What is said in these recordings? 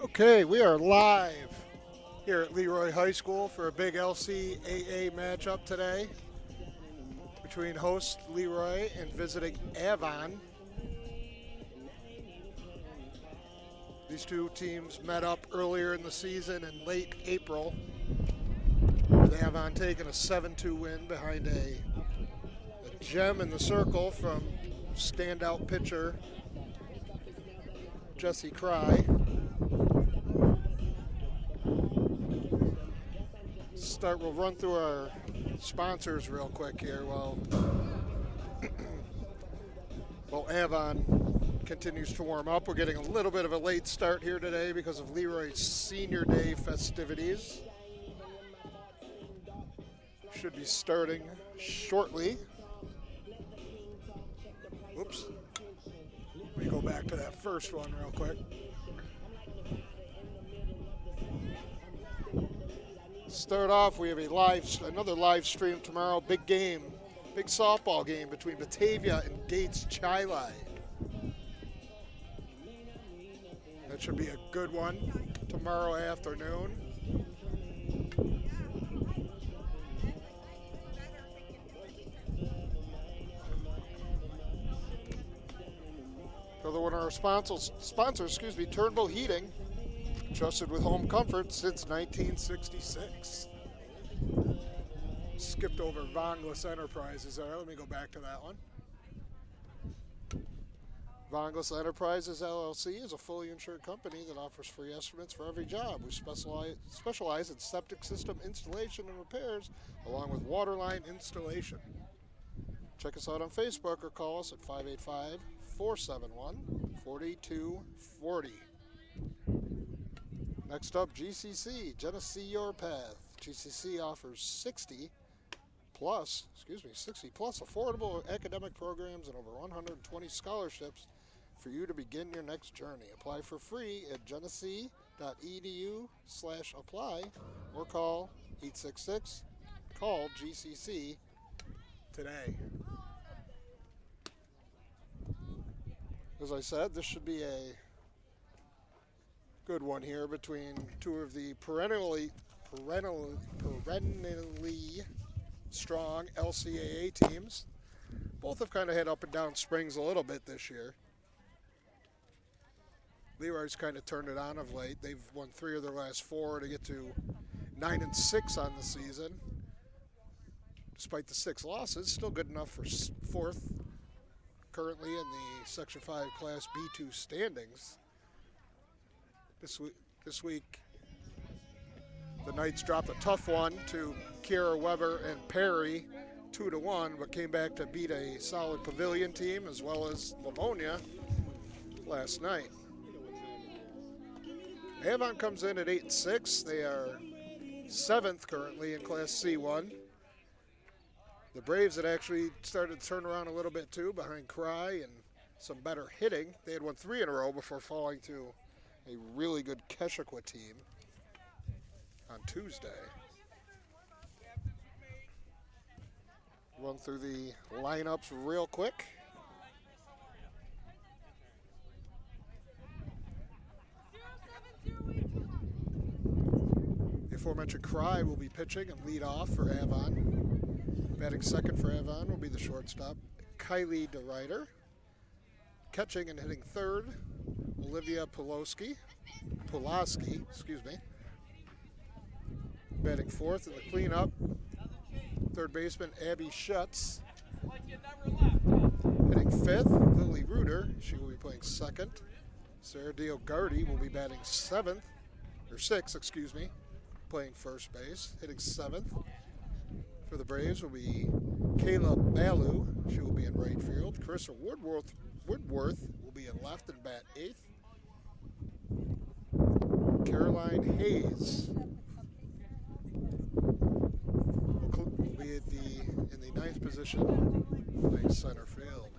Okay, we are live here at Leroy High School for a big LCAA matchup today between host Leroy and visiting Avon. These two teams met up earlier in the season in late April, with Avon taking a 7-2 win behind a gem in the circle from standout pitcher Jesse Cry. We'll run through our sponsors real quick here while Avon continues to warm up. We're getting a little bit of a late start here today because of Leroy's Senior Day festivities. Should be starting shortly. Oops. Let me go back to that first one real quick. Start off, we have another live stream tomorrow. Big game, big softball game between Batavia and Gates Chili. That should be a good one tomorrow afternoon. Another one of our sponsors, Turnbull Heating. Trusted with home comfort since 1966. Skipped over Vonglis Enterprises there. Let me go back to that one. Vonglis Enterprises LLC is a fully insured company that offers free estimates for every job. We specialize in septic system installation and repairs, along with waterline installation. Check us out on Facebook or call us at 585-471-4240. Next up, GCC, Genesee Your Path. GCC offers 60 plus affordable academic programs and over 120 scholarships for you to begin your next journey. Apply for free at genesee.edu/apply or call 866-CALL-GCC today. As I said, this should be a good one here between two of the perennially strong LCAA teams. Both have kind of had up and down springs a little bit this year. Leroy's kind of turned it on of late. They've won 3 of their last 4 to get to 9-6 on the season. Despite the 6 losses, still good enough for 4th currently in the Section 5 Class B2 standings. This week, the Knights dropped a tough one to Kiera Weber and Perry, 2-1, but came back to beat a solid Pavilion team as well as Livonia last night. Avon comes in at 8-6. They are 7th currently in Class C1. The Braves had actually started to turn around a little bit too behind Cry and some better hitting. They had won 3 in a row before falling to a really good Keswick team on Tuesday. Run through the lineups real quick. The aforementioned Cry will be pitching and lead off for Avon. Batting second for Avon will be the shortstop, Kylie DeRuyter. Catching and hitting third, Olivia Pulaski, Batting fourth in the cleanup, third baseman Abby Schutz. Hitting fifth, Lily Reuter. She will be playing second. Sarah Diogardi will be batting sixth, playing first base. Hitting seventh for the Braves will be Kayla Balu. She will be in right field. Carissa Woodworth will be in left and bat eighth. Caroline Hayes will be in the ninth position, playing center field.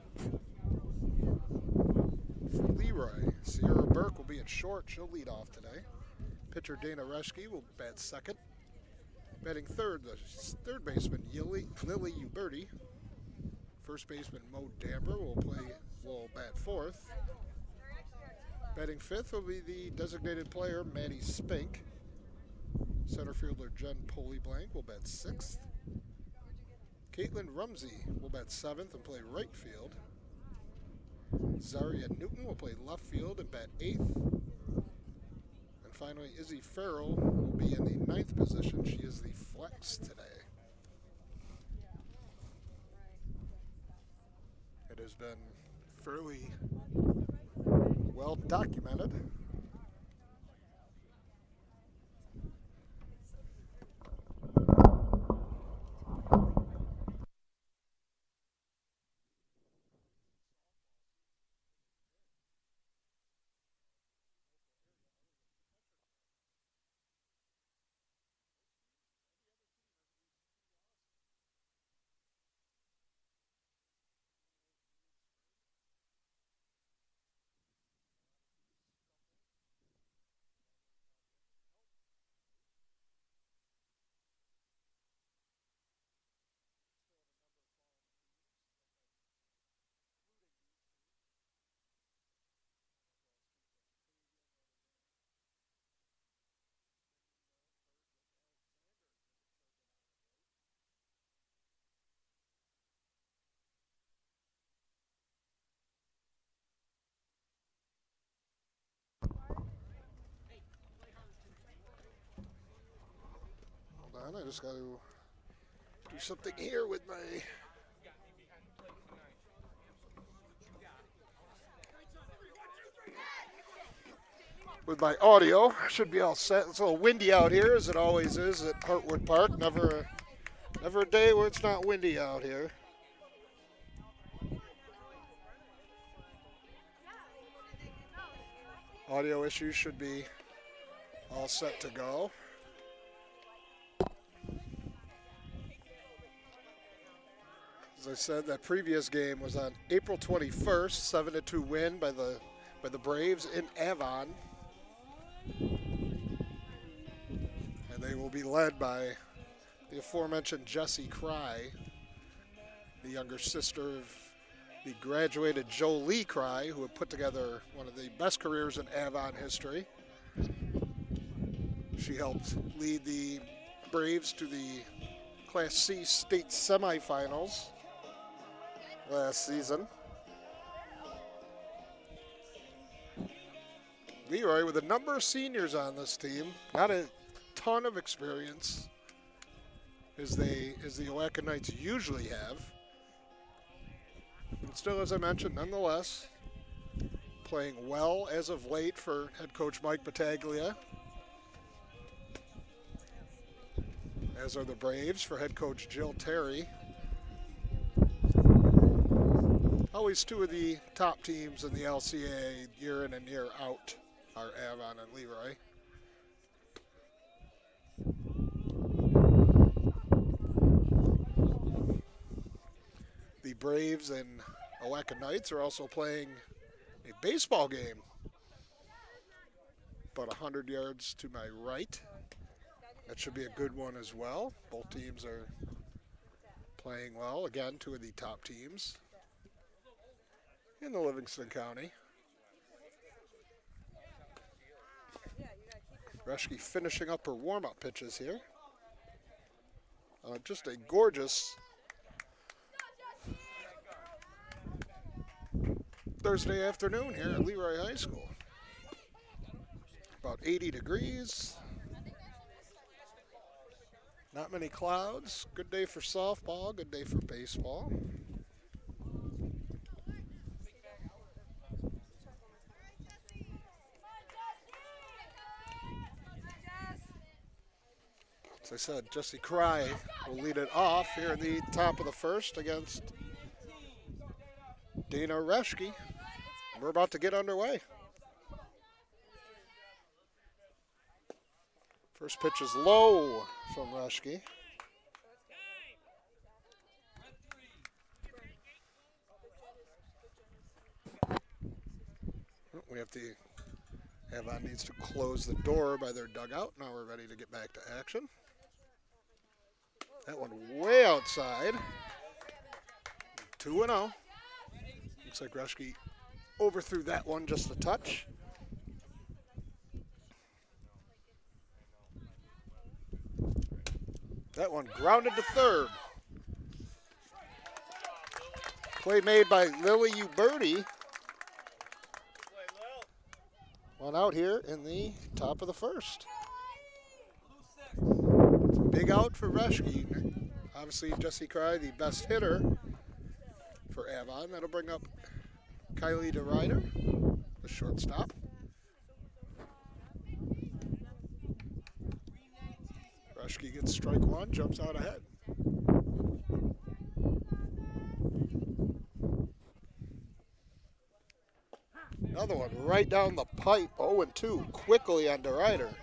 For Leroy, Sierra Burke will be in short. She'll lead off today. Pitcher Dana Reschke will bat second. Batting third, the third baseman Lily Uberti. First baseman Mo Damber will bat fourth. Batting fifth will be the designated player, Maddie Spink. Center fielder Jen Polyblank will bat sixth. Caitlin Rumsey will bat seventh and play right field. Zaria Newton will play left field and bat eighth. And finally, Izzy Farrell will be in the ninth position. She is the flex today. It has been fairly well documented. Hold on, I just got to do something here with my audio. Should be all set. It's a little windy out here, as it always is at Hartwood Park. Never a day where it's not windy out here. Audio issues should be all set to go. As I said, that previous game was on April 21st, 7-2 win by the Braves in Avon. And they will be led by the aforementioned Jessie Cry, the younger sister of the graduated Jolie Cry, who had put together one of the best careers in Avon history. She helped lead the Braves to the Class C state semifinals last season. Leroy with a number of seniors on this team, not a ton of experience as the Owaka Knights usually have. But still, as I mentioned, nonetheless, playing well as of late for head coach Mike Batavia, as are the Braves for head coach Jill Terry. Always two of the top teams in the LCA year in and year out are Avon and Leroy. The Braves and Owaka Knights are also playing a baseball game about 100 yards to my right. That should be a good one as well. Both teams are playing well. Again, two of the top teams in the Livingston County. Reschke finishing up her warm-up pitches here. Just a gorgeous Thursday afternoon here at Leroy High School. About 80 degrees. Not many clouds. Good day for softball, good day for baseball. As I said, Jessie Cry will lead it off here in the top of the first against Dana Reschke. We're about to get underway. First pitch is low from Reschke. We have to, Avon needs to close the door by their dugout. Now we're ready to get back to action. That one way outside. 2-0. Looks like Reschke overthrew that one just a touch. That one grounded to third. Play made by Lily Uberti. One out here in the top of the first. Big out for Reschke. Obviously, Jesse Cry, the best hitter for Avon. That'll bring up Kylie DeRider, the shortstop. Reschke gets strike one, jumps out ahead. Another one right down the pipe, 0-2, quickly on DeRider.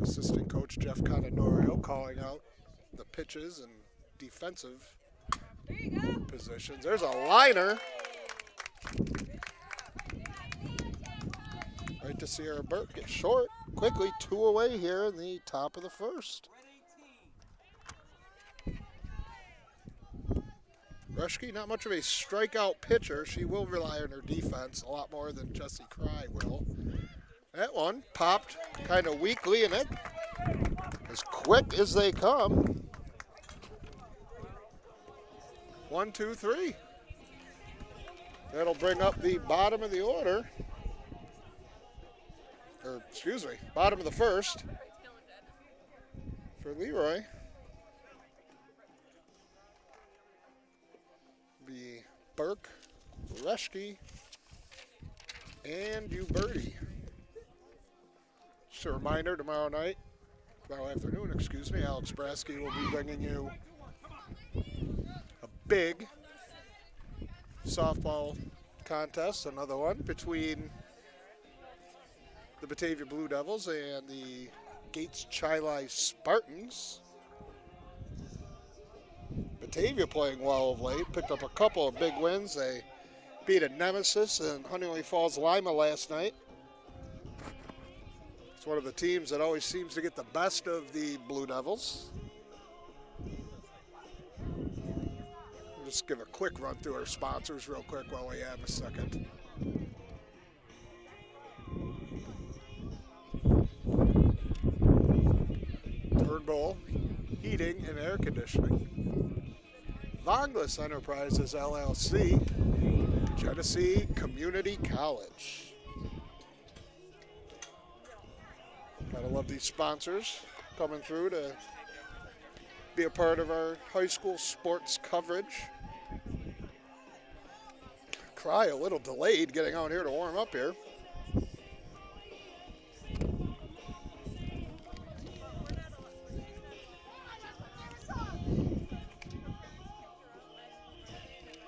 Assistant coach Jeff Contenorio calling out the pitches and defensive positions. There's a liner. Right to Sierra Burke get short. Quickly 2 away here in the top of the first. Reschke, not much of a strikeout pitcher. She will rely on her defense a lot more than Jessie Cry will. That one popped kind of weakly, and it as quick as they come. 1, 2, 3. That'll bring up the bottom of the order. Or, excuse me, bottom of the first for Leroy. Be Burke, Reschke, and Uberti. Just a reminder, tomorrow afternoon, Alex Brasky will be bringing you a big softball contest, another one between the Batavia Blue Devils and the Gates Chili Spartans. Batavia playing well of late, picked up a couple of big wins. They beat a nemesis in Huntington Falls Lima last night. It's one of the teams that always seems to get the best of the Blue Devils. We'll just give a quick run through our sponsors real quick while we have a second. Turnbull Heating and Air Conditioning. Vonglis Enterprises LLC. Genesee Community College. Gotta love these sponsors coming through to be a part of our high school sports coverage. Cry a little delayed getting out here to warm up here.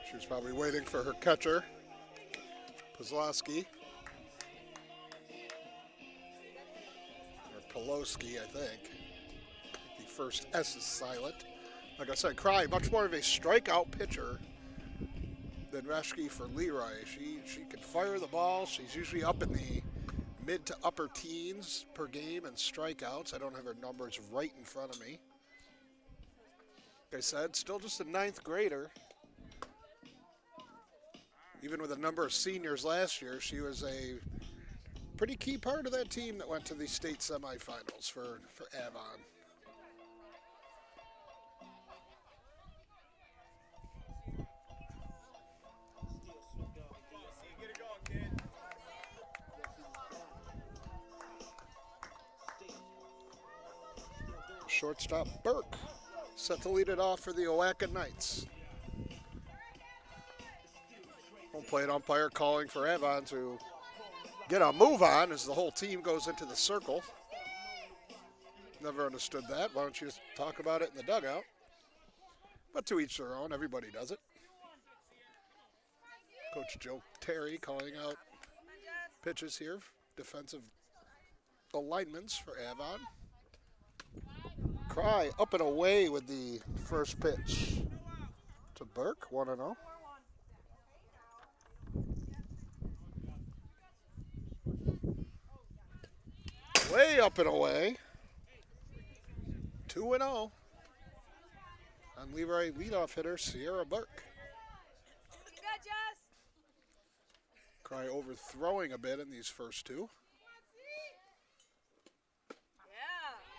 She was probably waiting for her catcher, Pazlowski. Poloski, I think. The first S is silent. Like I said, Cry, much more of a strikeout pitcher than Reschke for Leroy. She can fire the ball. She's usually up in the mid to upper teens per game in strikeouts. I don't have her numbers right in front of me. Like I said, still just a 9th grader. Even with a number of seniors last year, she was a pretty key part of that team that went to the state semifinals for Avon. Shortstop Burke set to lead it off for the Owaka Knights. Home plate umpire calling for Avon to get a move on as the whole team goes into the circle. Never understood that. Why don't you just talk about it in the dugout? But to each their own. Everybody does it. Coach Joe Terry calling out pitches here. Defensive alignments for Avon. Cry up and away with the first pitch to Burke, 1-0. Way up and away. 2-0. On Leroy leadoff hitter Sierra Burke. Cry overthrowing a bit in these first two.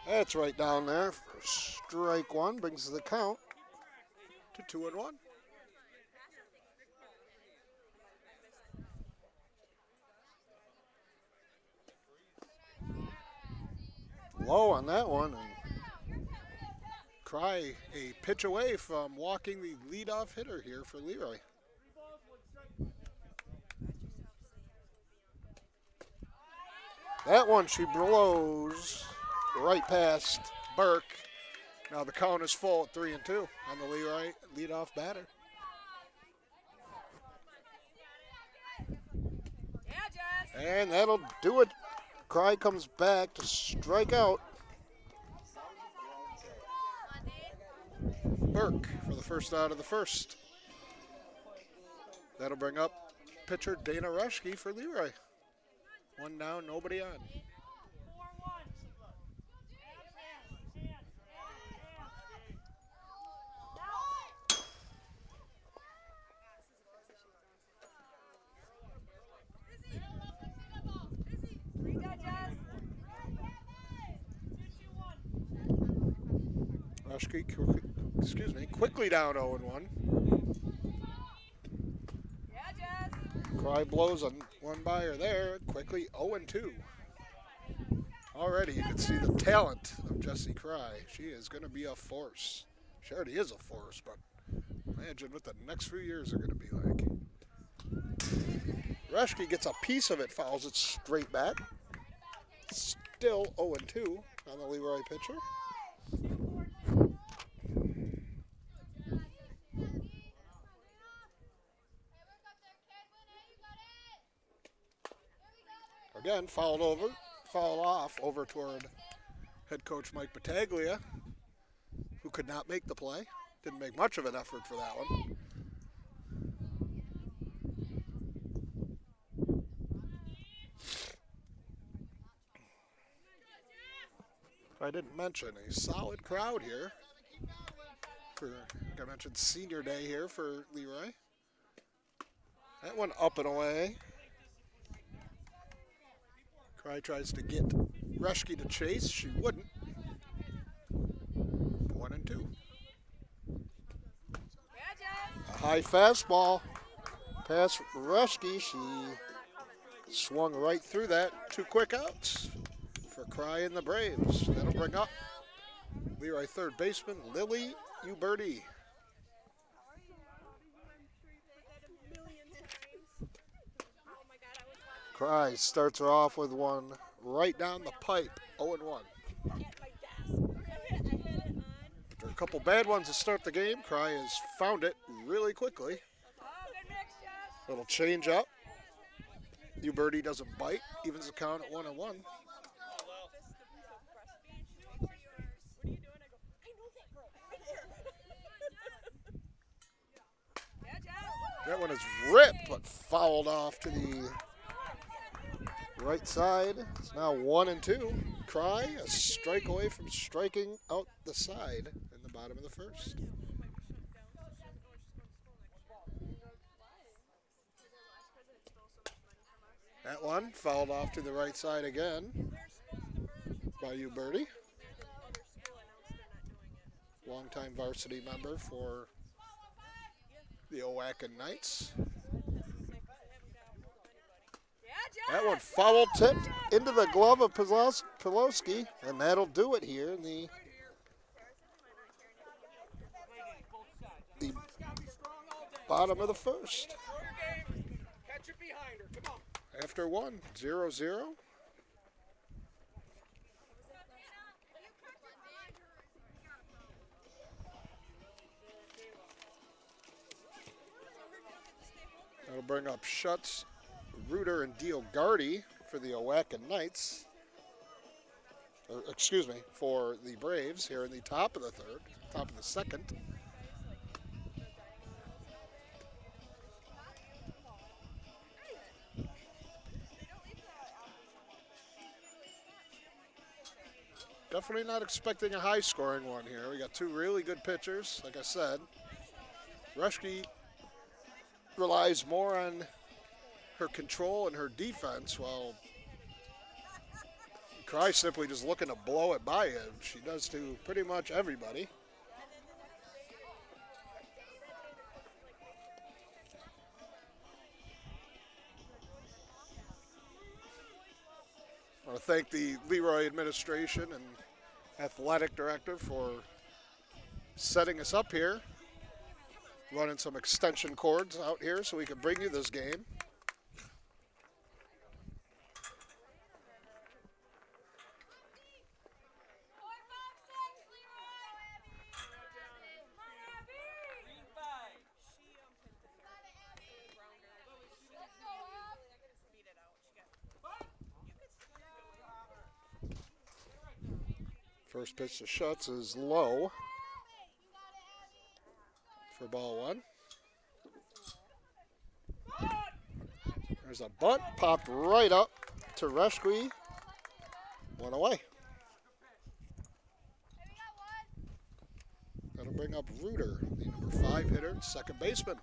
That's right down there for strike one. Brings the count to 2-1. Low on that one. And Cry a pitch away from walking the leadoff hitter here for Leroy. That one she blows right past Burke. Now the count is full at 3-2 on the Leroy leadoff batter. And that'll do it. Cry comes back to strike out Burke for the first out of the first. That'll bring up pitcher Dana Rushke for Leroy. One down, nobody on. Rushke, quickly down 0-1. Cry blows on one buyer there, quickly 0-2. Already you can see the talent of Jessie Cry. She is going to be a force. She already is a force, but imagine what the next few years are going to be like. Rushke gets a piece of it, fouls it straight back. Still 0-2 on the Leroy pitcher. Again, fouled off over toward head coach Mike Batavia, who could not make the play. Didn't make much of an effort for that one. I didn't mention a solid crowd here for, like I mentioned, senior day here for Leroy. That one up and away. Cry tries to get Rushke to chase. She wouldn't. 1-2. A high fastball past Rushke. She swung right through that. 2 quick outs for Cry and the Braves. That'll bring up Leroy third baseman Lily Uberti. Cry starts her off with one right down the pipe, 0-1. After a couple bad ones to start the game, Cry has found it really quickly. Little change up. Uberti doesn't bite, evens the count at 1-1. That one is ripped, but fouled off to the right side. It's now 1-2. Cry a strike away from striking out the side in the bottom of the first. That one fouled off to the right side again by Uberti. Longtime varsity member for the Owacken Knights. That one foul tipped into the glove of Pawlowski, and that'll do it here in the bottom of the first. After 0-0. That'll bring up Schutz, Reuter, and Diogardi for the Owacken Knights. Or, excuse me, for the Braves here in the top of the third, top of the second. Definitely not expecting a high-scoring one here. We got two really good pitchers, like I said. Rushke relies more on her control and her defense, while Cry simply just looking to blow it by him. She does to pretty much everybody. I want to thank the Leroy administration and athletic director for setting us up here, running some extension cords out here so we can bring you this game. First pitch to Schutz is low for ball one. There's a bunt popped right up to Reshke. One away. That'll bring up Reuter, the number 5 hitter, second baseman.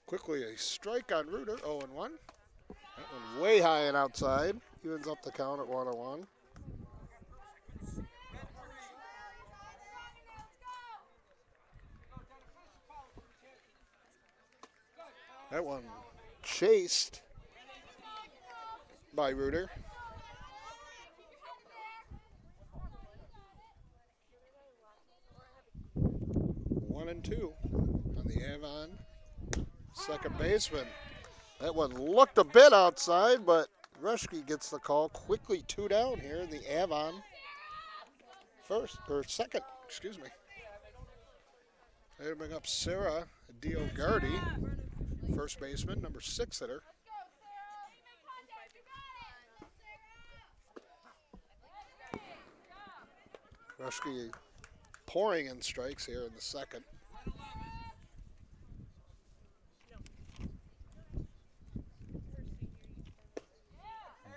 Quickly a strike on Reuter, 0-1. That one way high and outside. Evens up the count at 1-1. That one chased by Reuter. One and two on the Avon second baseman. That one looked a bit outside, but Reshke gets the call. Quickly 2 down here in the Avon second, excuse me. They bring up Sarah Diogardi, first baseman, number 6 hitter. Reshke pouring in strikes here in the second.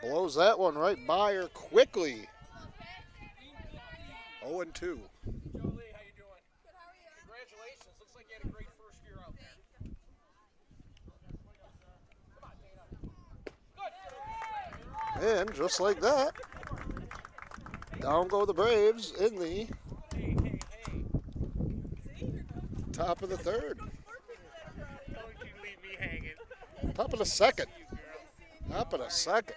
Blows that one right by her quickly. 0-2. Joe Lee, how you doing? Good, how are you? Congratulations. Looks like you had a great first year out there. Come on, Dana. Good. And just like that, down go the Braves in the top of the third. Don't you leave me hanging. Top of the second. Top of the second.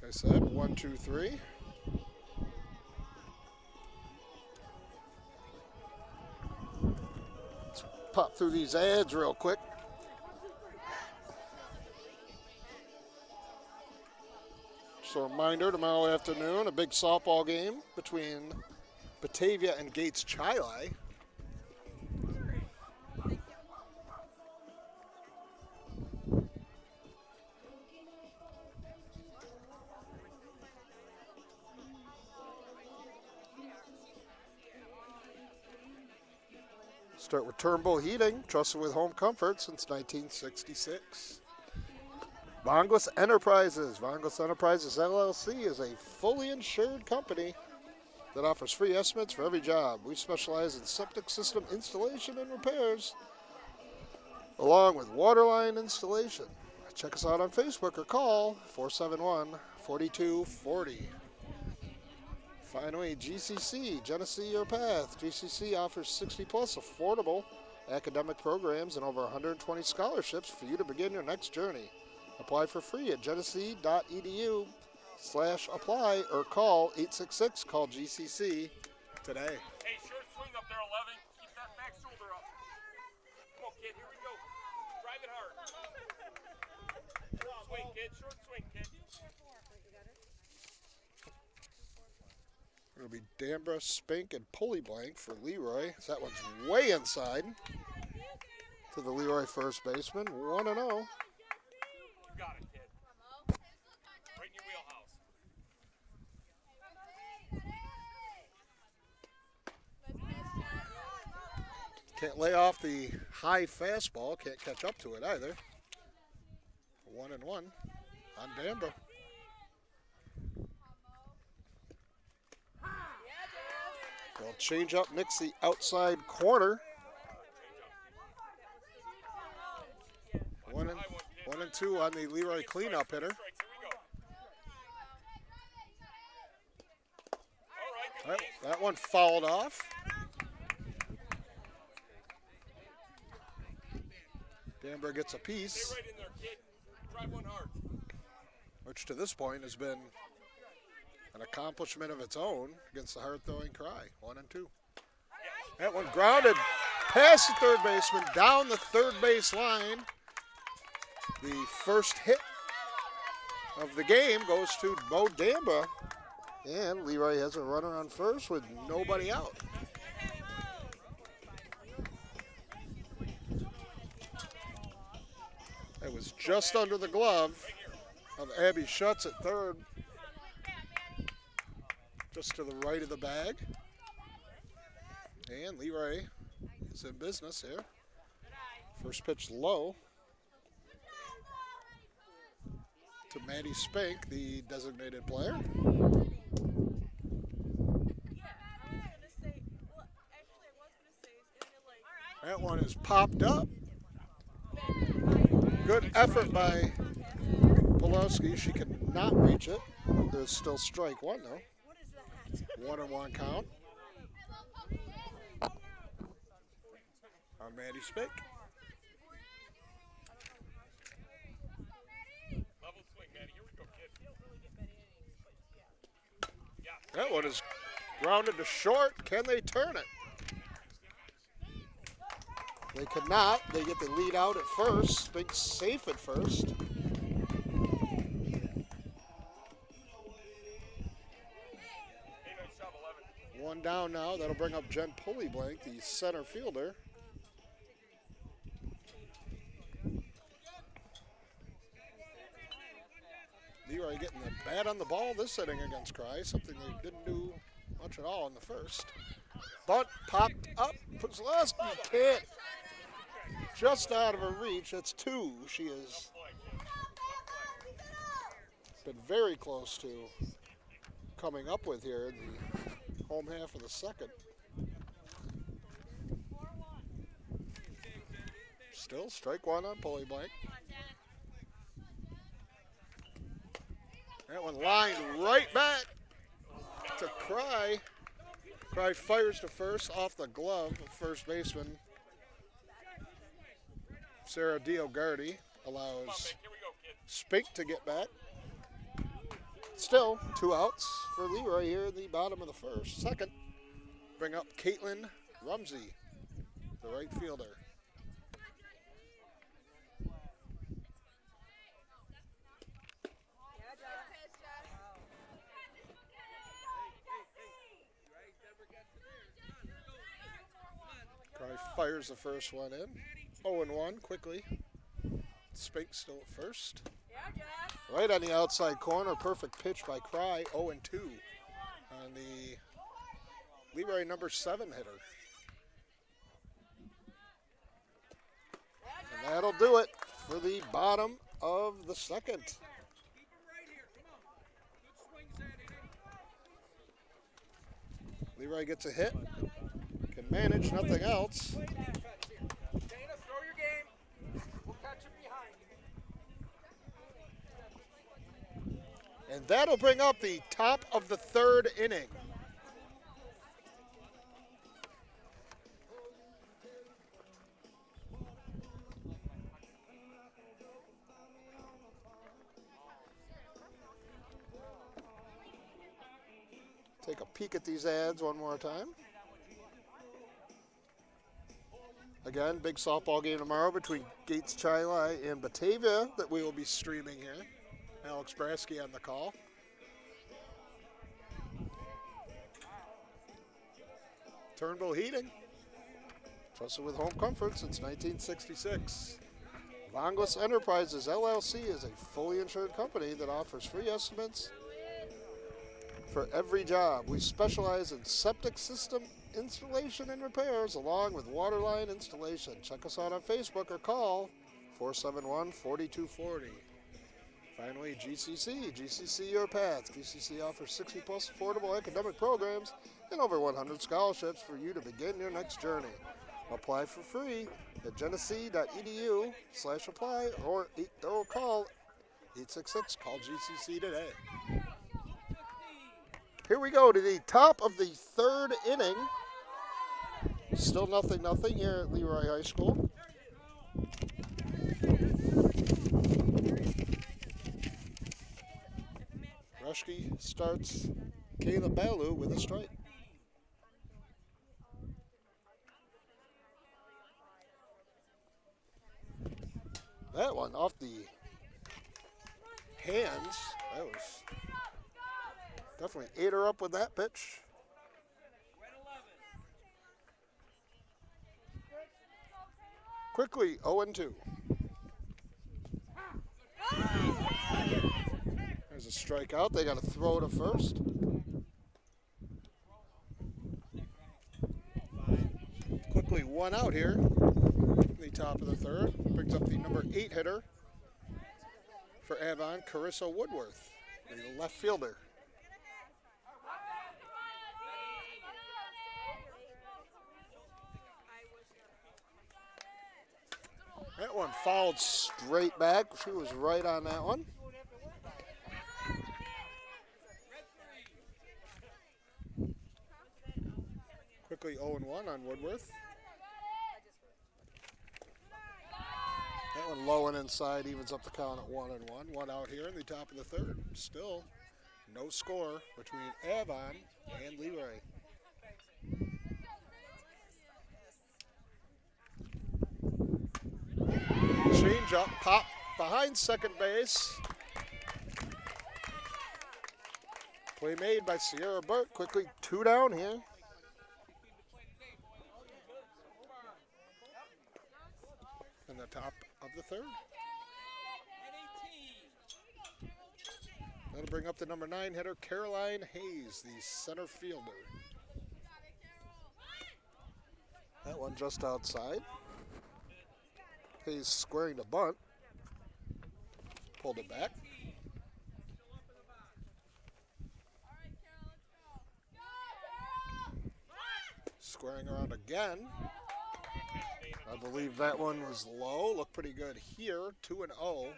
Like I said, 1, 2, 3. Let's pop through these ads real quick. Just a reminder, tomorrow afternoon, a big softball game between Batavia and Gates Chili. Start with Turnbull Heating, trusted with home comfort since 1966. Vonglis Enterprises. Vonglis Enterprises LLC is a fully insured company that offers free estimates for every job. We specialize in septic system installation and repairs, along with waterline installation. Check us out on Facebook or call 471-4240. Finally, GCC, Genesee Your Path. GCC offers 60-plus affordable academic programs and over 120 scholarships for you to begin your next journey. Apply for free at genesee.edu/apply or call 866-CALL-GCC today. Hey, short swing up there, 11. Keep that back shoulder up. Come on, kid. Here we go. Drive it hard. Swing, kid. Short swing, kid. It'll be Dambra, Spink, and Pulley Blank for Leroy. That one's way inside to the Leroy first baseman. 1-0. You got it, kid. Right in your wheelhouse. Can't lay off the high fastball. Can't catch up to it either. 1-1 on Danborough. They'll change up, mix the outside corner. 1-2 on the Leroy cleanup hitter. All right, that one fouled off. Danborough gets a piece, Stay right in there, kid. Drive one hard. which to this point has been an accomplishment of its own against the hard-throwing Cry. 1-2. That one grounded past the third baseman, down the third base line. The first hit of the game goes to Bo Danborough, and Leroy has a runner on first with nobody out. It was just under the glove of Abby Schutz at third, just to the right of the bag. And Leroy is in business here. First pitch low to Maddie Spink, the designated player. That one is popped up. Good effort by Pulowski. She could not reach it. There's still strike one though. 1-1 count on Maddie Spink. Level swing, Maddie. Here we go, kid. That one is grounded to short. Can they turn it? They could not. They get the lead out at first. Spink's safe at first. One down now. That'll bring up Jen Pulley-Blank, the center fielder. Leroy getting the bat on the ball this inning against Cry, something they didn't do much at all in the first. Bunt popped up. Puzlowski can't. Just out of her reach. That's two. She has been very close to coming up with here in the home half of the second. Still strike one on Pulley-Blank. That one lined right back to Cry. Cry fires to first off the glove of first baseman Sarah Diogardi. Allows Spink to get back. Still 2 outs for Leroy here in the bottom of the first. Second, bring up Caitlin Rumsey, the right fielder. Cry fires the first one in. 0-1 quickly. Spink still at first. Right on the outside corner. Perfect pitch by Cry. 0-2 on the Leroy number 7 hitter. And that'll do it for the bottom of the second. Leroy gets a hit. Can manage, nothing else. And that'll bring up the top of the third inning. Take a peek at these ads one more time. Again, big softball game tomorrow between Gates Chili and Batavia that we will be streaming here. Alex Brasky on the call. Turnbull Heating, trusted with home comfort since 1966. Vonglis Enterprises LLC is a fully insured company that offers free estimates for every job. We specialize in septic system installation and repairs along with waterline installation. Check us out on Facebook or call 471-4240. Finally, GCC Your Path. GCC offers 60 plus affordable academic programs and over 100 scholarships for you to begin your next journey. Apply for free at genesee.edu/apply or call 866 call GCC today. Here we go to the top of the third inning. Still 0-0 here at Leroy High School. Rushke starts Caleb Ballou with a strike. That one off the hands. That was definitely ate her up with that pitch. Quickly 0-2. There's a strikeout. They got to throw to first. Quickly one out here. The top of the third. Brings up the number 8 hitter for Avon, Carissa Woodworth, the left fielder. That one fouled straight back. She was right on that one. Quickly 0-1 on Woodworth. That one low and inside, evens up the count at 1-1. One out here in the top of the third. Still no score between Avon and Leroy. Change up, pop behind second base. Play made by Sierra Burke. Quickly 2 down here. In the top of the third. That'll bring up the number 9 hitter, Caroline Hayes, the center fielder. That one just outside. Hayes squaring the bunt. Pulled it back. Squaring around again. I believe that one was low. Looked pretty good here. 2-0.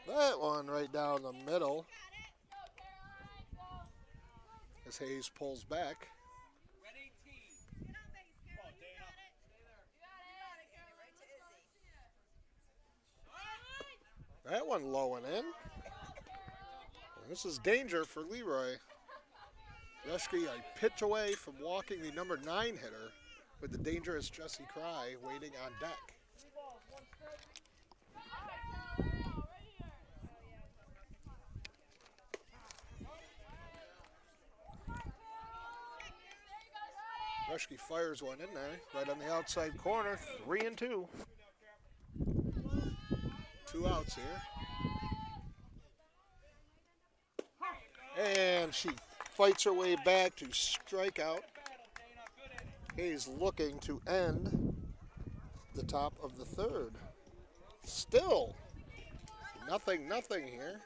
That one right down the middle. As Hayes pulls back. That one low and in. This is danger for Leroy. Rushke a pitch away from walking the number 9 hitter with the dangerous Jesse Cry waiting on deck. Rushke fires one in there, right on the outside corner, 3-2. 2 outs here. And she fights her way back to strike out. Hayes looking to end the top of the third. Still 0-0 here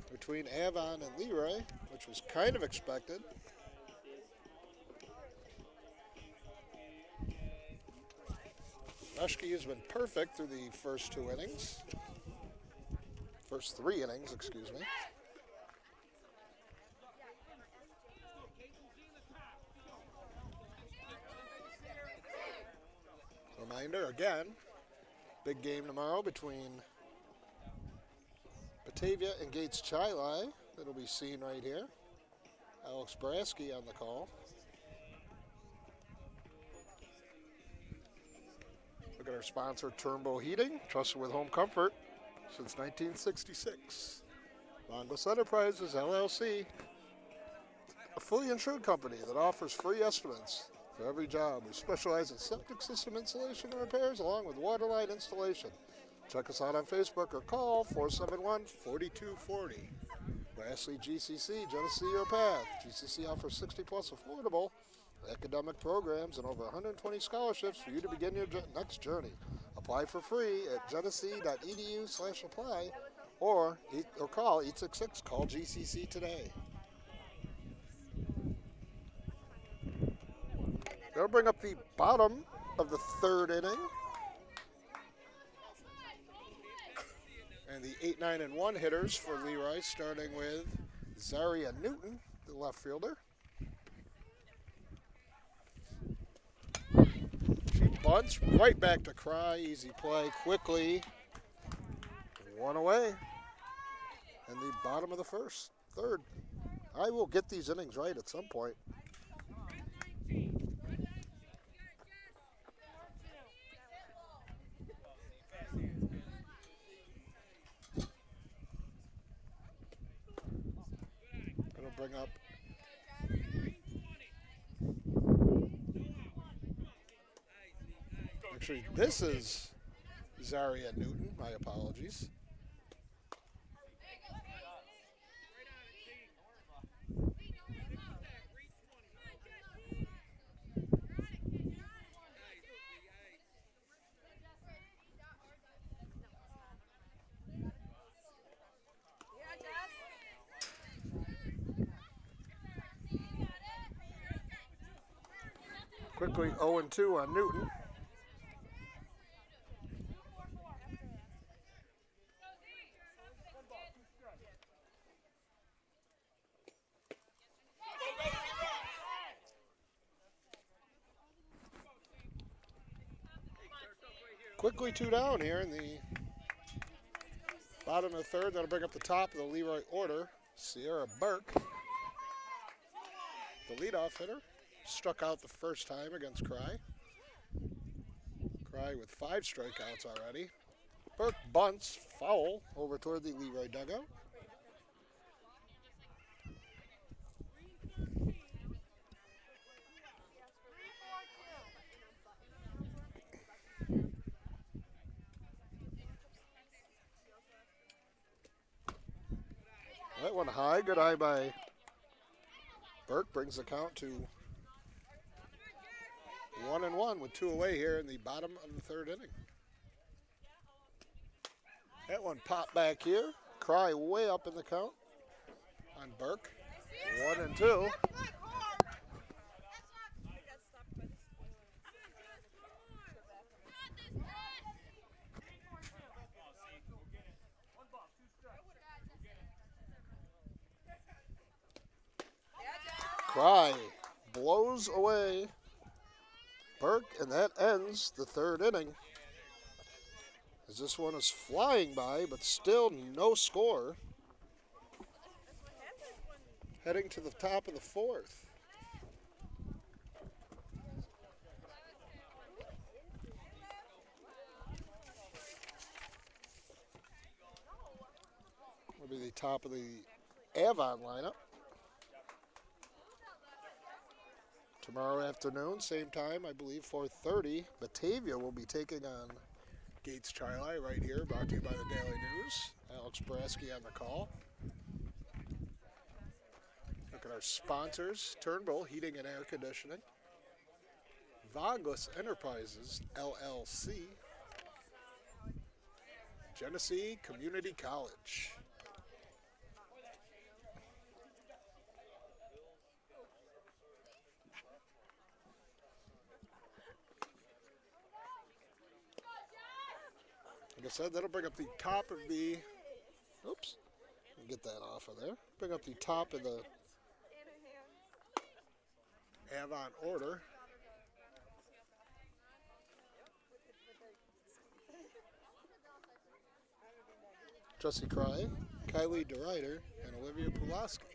between Avon and Leroy, which was kind of expected. Rushke has been perfect through the first 2 innings. First 3 innings, excuse me. Reminder again, big game tomorrow between Batavia and Gates Chili. That'll be seen right here. Alex Brasky on the call. Look at our sponsor, Turnbow Heating, trusted with home comfort since 1966. Longos Enterprises, LLC, a fully insured company that offers free estimates For every job, we specialize in septic system installation and repairs along with water line installation. Check us out on Facebook or call 471-4240. Lastly, GCC, Genesee Your Path. GCC offers 60-plus affordable academic programs and over 120 scholarships for you to begin your next journey. Apply for free at genesee.edu/apply or call 866-CALL-GCC today. That'll bring up the bottom of the third inning. And the 8, 9, and 1 hitters for Leroy, starting with Zaria Newton, the left fielder. She bunts right back to Cry. Easy play, quickly. One away. And the bottom of the third. I will get these innings right at some point. Bring up actually this is Zaria Newton, my apologies. Quickly 0-2 on Newton. Quickly 2 down here in the bottom of the third. That'll bring up the top of the Leroy order. Sierra Burke, the leadoff hitter. Struck out the first time against Cry. Cry with 5 strikeouts already. Burke bunts, foul, over toward the Leroy dugout. That one high, good eye by Burke, brings the count to 1-1 with 2 away here in the bottom of the third inning. That one popped back here. Cry way up in the count on Burke. 1-2. Cry blows away Burke, and that ends the third inning. As this one is flying by, but still no score. Heading to the top of the fourth. Will be the top of the Avon lineup. Tomorrow afternoon, same time, I believe, 4:30, Batavia will be taking on Gates Charlie right here, brought to you by the Daily News. Alex Brasky on the call. Look at our sponsors, Turnbull Heating and Air Conditioning, Voglis Enterprises, LLC, Genesee Community College. Like I said, that'll bring up the top of the, oops, get that off of there. Bring up the top of the Avon order. Jesse Cry, Kylie DeRuyter, and Olivia Pulaski.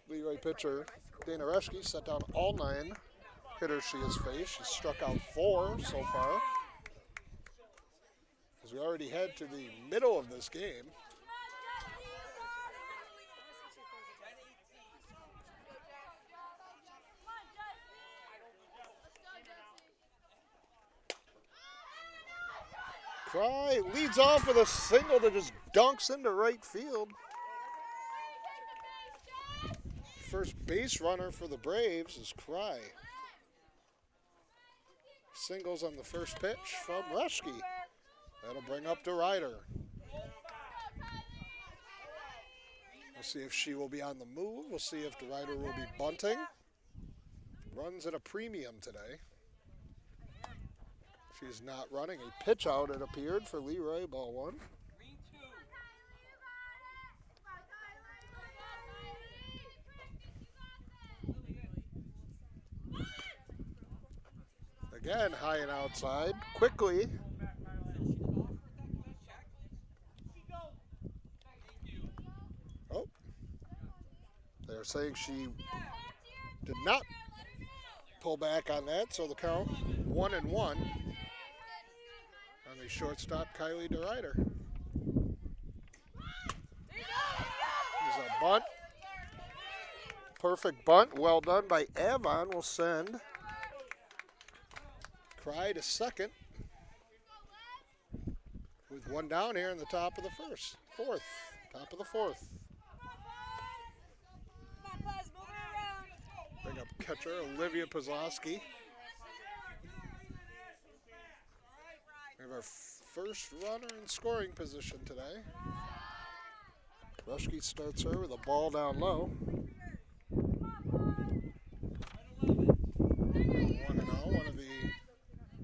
Leroy pitcher Dana Reschke set down all 9 hitters she has faced. She's struck out 4 so far. As we already head to the middle of this game. Cry leads off with a single that just dunks into right field. First base runner for the Braves is Cry. Singles on the first pitch from Reschke. That'll bring up the rider. We'll see if she will be on the move. We'll see if the rider will be bunting. Runs at a premium today. She's not running. A pitch out, it appeared, for Leroy, ball one. Again, high and outside. Quickly. Oh. They're saying she did not pull back on that, so the count 1-1 on the shortstop, Kylie DeRider. There's a bunt. Perfect bunt. Well done by Avon. Will send Cry to second with one down here in the top of the fourth. Top of the fourth. Bring up catcher Olivia Pazlowski. We have our first runner in scoring position today. Reschke starts her with a ball down low. 1-0, one of the,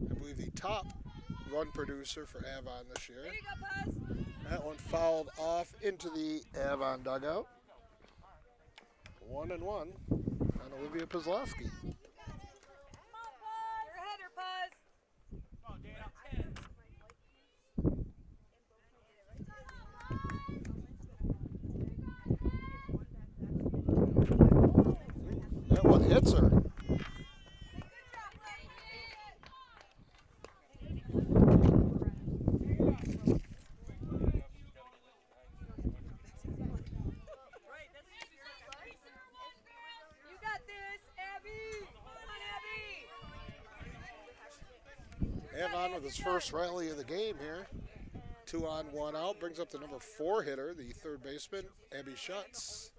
I believe, the top run producer for Avon this year. That one fouled off into the Avon dugout. 1-1 on Olivia Pazlowski. That one hits her. Avon with his first rally of the game here. 2 on, 1 out. Brings up the number 4 hitter, the third baseman, Abby Schutz.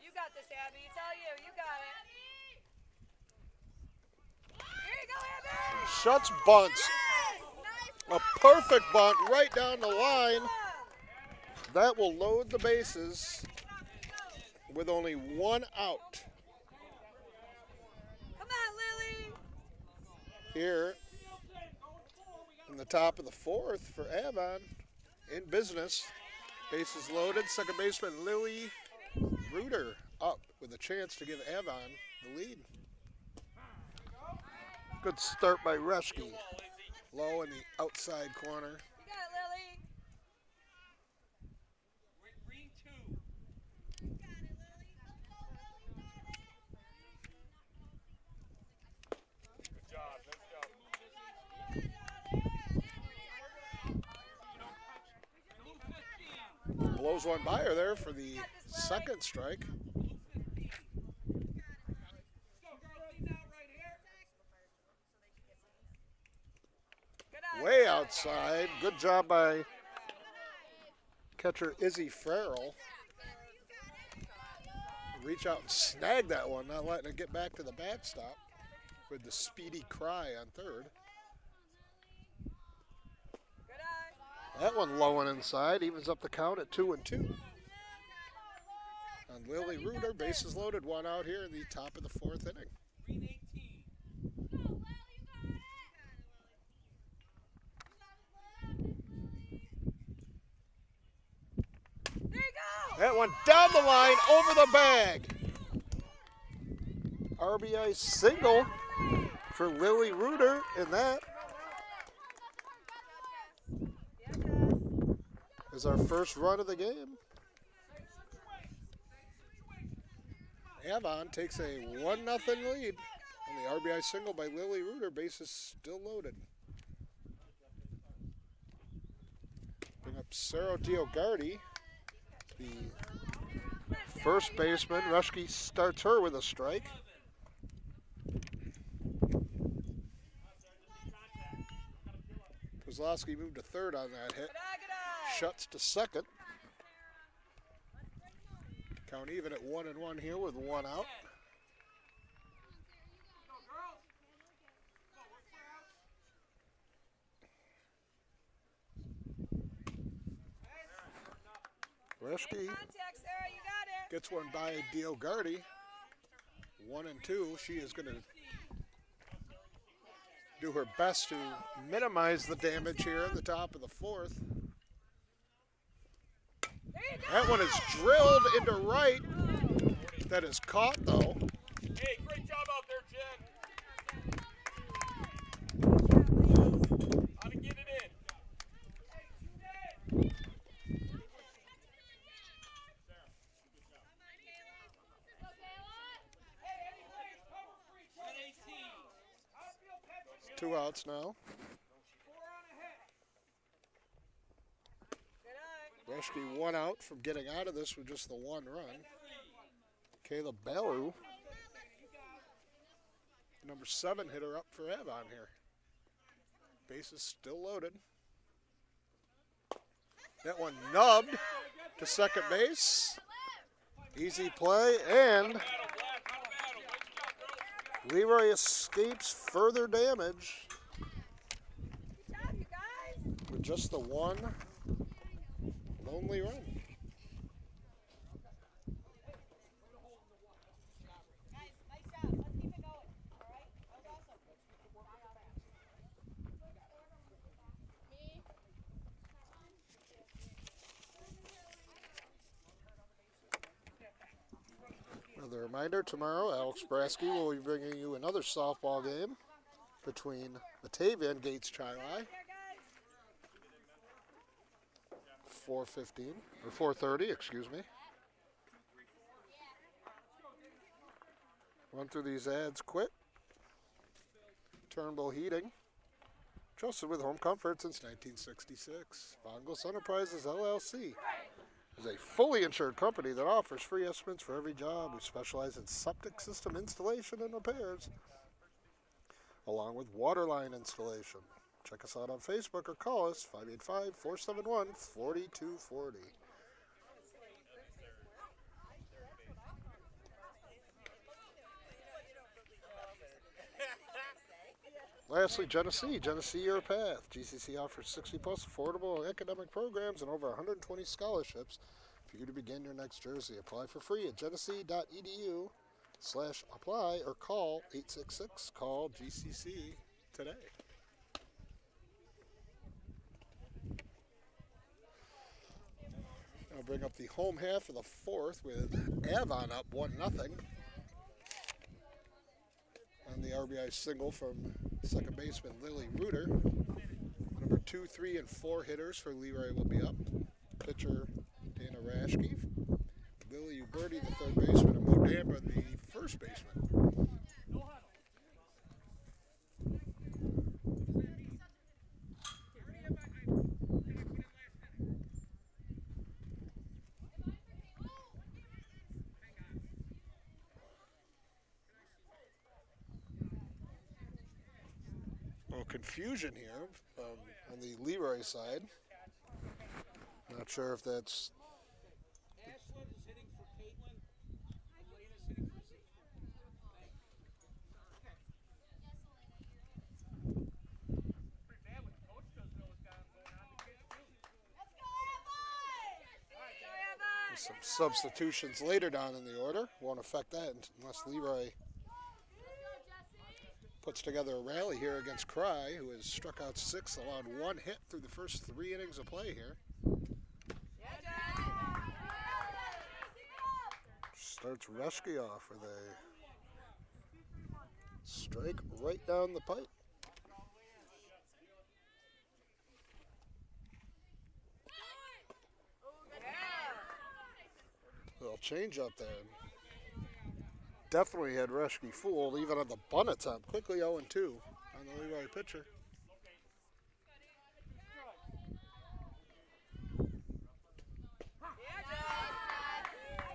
You got this, Abby. It's all you. You got it. Here you go, Abby! Schutz bunts. A perfect bunt right down the line. That will load the bases with only 1 out. Here in the top of the fourth for Avon in business. Bases loaded. Second baseman Lily Reuter up with a chance to give Avon the lead. Good start by Reschke. Low in the outside corner. You got it, Lily. Green 2. Blows one by her there for the second strike. Way outside. Good job by catcher Izzy Farrell. Reach out and snag that one, not letting it get back to the backstop with the speedy Cry on third. That one low and inside, evens up the count at 2-2. On Lily Reuter, bases loaded, 1 out here in the top of the fourth inning. Green 18. There you go! That one down the line, over the bag. RBI single for Lily Reuter, and that is our first run of the game. Avon takes a 1-0 lead on the RBI single by Lily Reuter. Bases still loaded. Bring up Sarah Diogardi, the first baseman. Reschke starts her with a strike. Kozlowski moved to third on that hit. Good eye. Shuts to second. Count even at 1-1 here with one out. Reschke Contact, Sarah, you got it. gets one by Diogardi. 1 and 2. She is going to do her best to minimize the damage here in the top of the fourth. There you go. That one is drilled into right. That is caught though. Hey, great job out there, Jen. How to get it in. Two outs now. Good eye. Reschke one out from getting out of this with just the one run. Kayla Bellew, number 7 hitter up for Avon here. Bases still loaded. That one nubbed to second base. Easy play, and Leroy escapes further damage Good job, you guys. with just the one lonely run. Guys, nice job. Let's keep it going. All right? That was awesome. Another reminder, tomorrow Alex Brasky will be bringing you another softball game between Batavia and Gates Chili. Here, guys. 4:15 or 4:30, excuse me. Run through these ads quick. Turnbull Heating, trusted with home comfort since 1966. Vongos Enterprises LLC is a fully insured company that offers free estimates for every job. We specialize in septic system installation and repairs, along with water line installation. Check us out on Facebook or call us 585-471-4240. Lastly, Genesee Your Path. GCC offers 60-plus affordable academic programs and over 120 scholarships for you to begin your next jersey. Apply for free at genesee.edu/apply or call 866-CALL-GCC today. I'll bring up the home half of the fourth with Avon up 1-0. On the RBI single from second baseman Lily Reuter. Number 2, 3, and 4 hitters for Leroy will be up. Pitcher Dana Raschke. Lily Uberti, the third baseman, and Mo Damba, the first baseman. Confusion here on the Leroy side. Not sure if that's Ashlyn is hitting for Caitlin. Elena's hitting for Zeke. Pretty bad when the coach doesn't know what's going on. The kids do. Let's go, Avon! some substitutions later down in the order. Won't affect that unless Leroy puts together a rally here against Cry, who has struck out 6, allowed 1 hit through the first 3 innings of play here. Starts Reschke off with a strike right down the pipe. Little change up there. Definitely had Reschke fooled, even on the bunt attempt. Quickly 0-2 on the Leroy pitcher.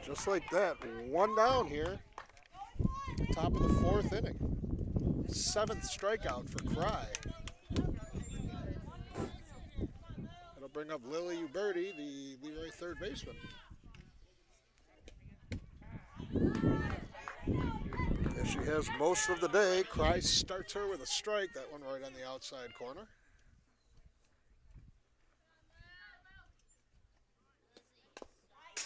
Just like that, 1 down here. Top of the 4th inning. 7th strikeout for Cry. bring up Lily Uberti, the Leroy third baseman. As she has most of the day, Cry starts her with a strike. That one right on the outside corner.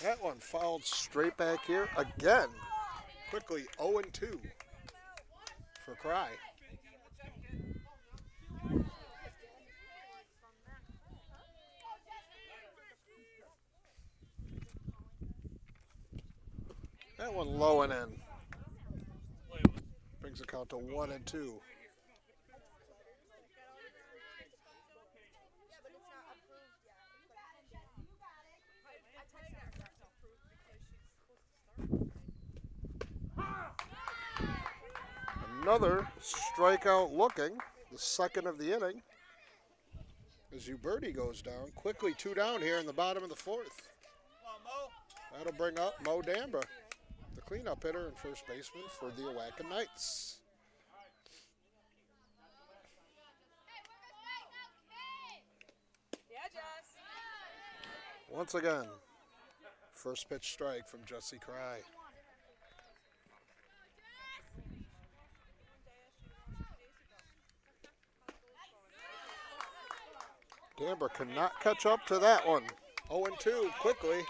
That one fouled straight back here again. Quickly 0-2 for Cry. That one low and in. Brings the count to 1-2. Another strikeout looking, the second of the inning. As Uberti goes down, quickly 2 down here in the bottom of the fourth. That'll bring up Mo Dambra, the cleanup hitter and first baseman for the Owaka Knights. Once again, first pitch strike from Jessie Cry. Dambra cannot catch up to that one. 0-2 quickly.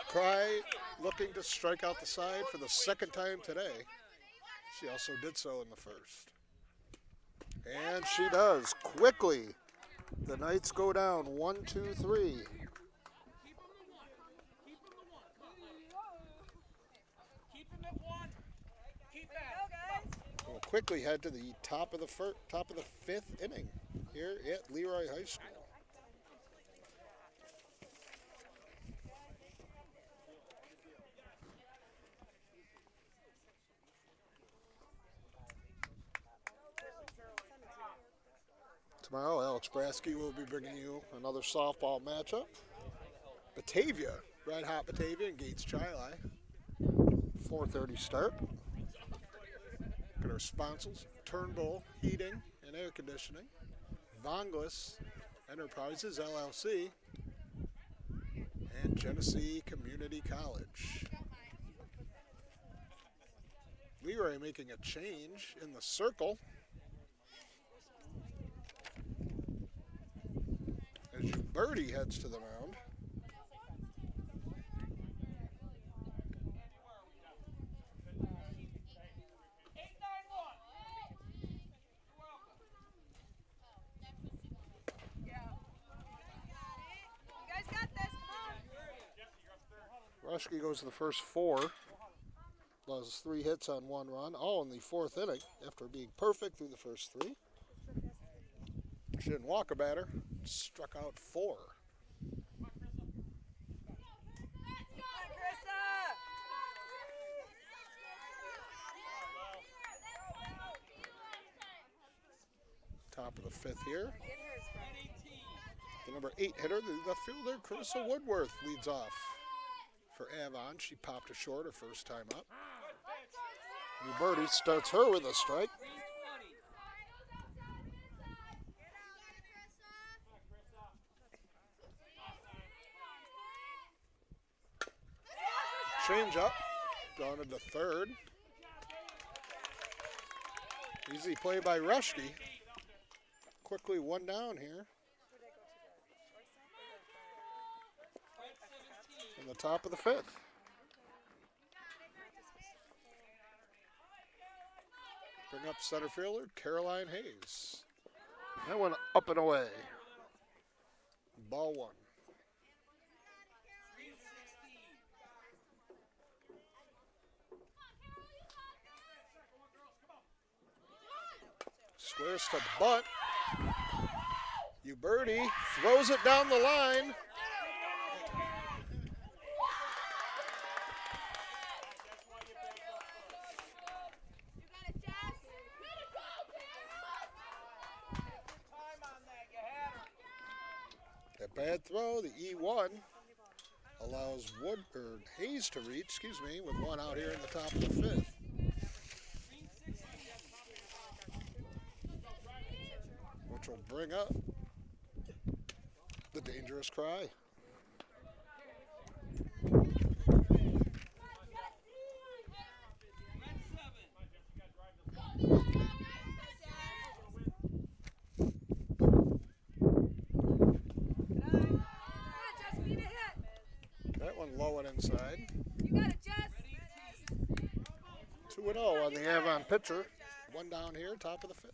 Cry looking to strike out the side for the second time today. She also did so in the first. And she does quickly. The Knights go down 1-2-3. We'll quickly head to the top of the fifth inning here at Leroy High School. Tomorrow, Alex Brasky will be bringing you another softball matchup. Batavia, Red Hot Batavia and Gates Chili. 4:30 start. Got our sponsors, Turnbull Heating and Air Conditioning, Vonglis Enterprises LLC, and Genesee Community College. Leroy making a change in the circle. As Uberti heads to the mound. Rushke goes to the first 4. Does 3 hits on 1 run, all in the 4th inning after being perfect through the first 3. She didn't walk a batter, struck out 4. Top of the 5th here. The number 8 hitter, the left fielder, Carissa Woodworth, leads off. For Avon, she popped a short her first time up. Uberti starts her with a strike. Change up, down into third. Easy play by Rushke. Quickly 1 down here. In the top of the 5th. Bring up center fielder Caroline Hayes. That one up and away. Ball 1. Squares to bunt. Uberti throws it down the line. A bad throw, the E1 allows Hayes to reach, with 1 out here in the top of the 5th. Which will bring up dangerous cry. That one low and inside. You got it, Jess. 2-0 on the Avon pitcher. One down here, top of the fifth.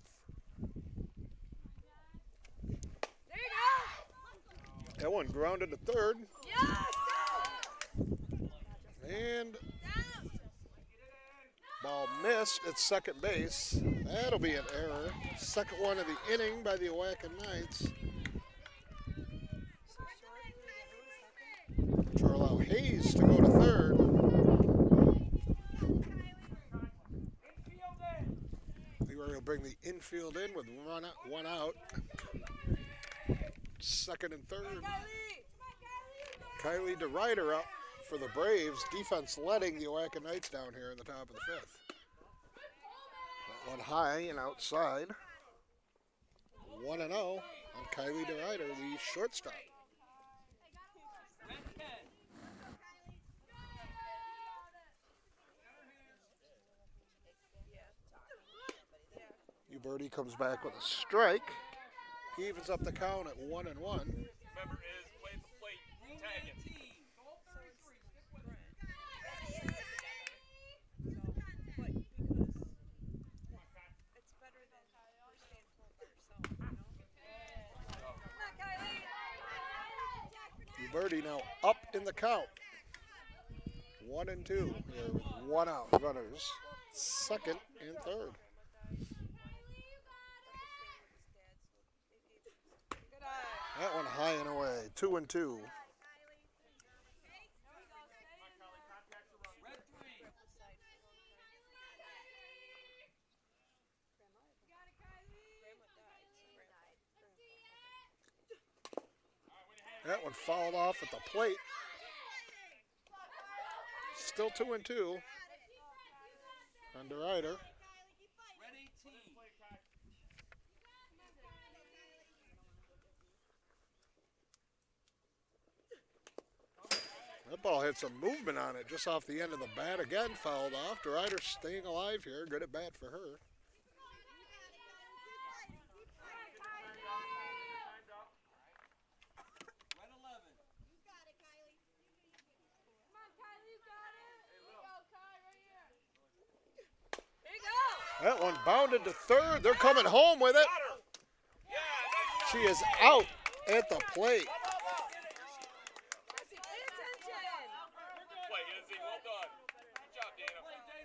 There you go. That one grounded to third. Yes, And ball missed at second base. That'll be an error. Second one of the inning by the Awaken Knights. Which will allow Hayes to go to third. Leroy will bring the infield in with one out. Second and third. Kylie DeRuyter up for the Braves. Defense letting the Awaken Knights down here in the top of the fifth. That one high and outside. 1-0 on Kylie DeRuyter, the shortstop. Birdie comes back with a strike. He evens up the count at 1-1. Remember, is play at the plate, tagging. Birdie now up in the count. 1-2 here with one out. Runners second and third. That one high and away. 2-2. That one fouled off at the plate. Still 2-2. On DeRuyter. That ball had some movement on it just off the end of the bat. Again, fouled off. DeRuyter staying alive here. Good at bat for her. That one bounded to third. They're coming home with it. She is out at the plate.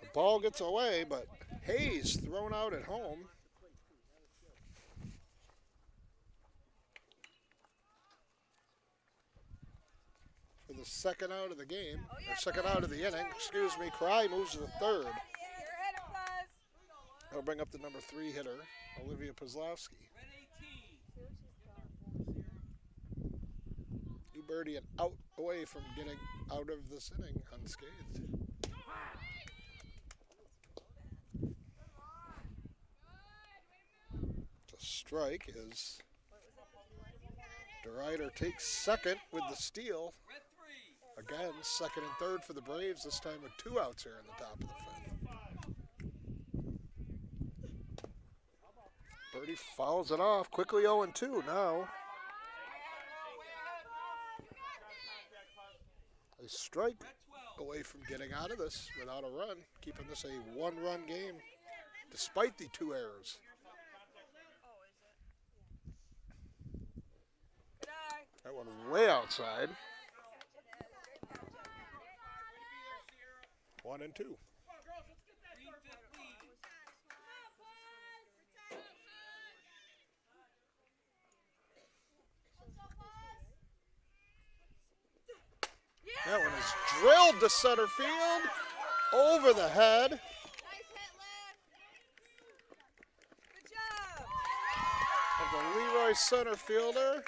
The ball gets away, but Hayes thrown out at home. For the second out of the game, or second out of the inning, excuse me. Cry moves to the third. That'll bring up the number 3 hitter, Olivia Pozlowski. New birdie and out away from getting out of this inning unscathed. The strike is DeRuyter takes second with the steal. Again, second and third for the Braves, this time with 2 outs here in the top of the fifth. Birdie fouls it off. Quickly 0-2 now. A strike away from getting out of this without a run, keeping this a 1-run game despite the 2 errors. That one way outside. 1-2. That one is drilled to center field, over the head. Nice hit, Liv. Good job. Of the Leroy center fielder.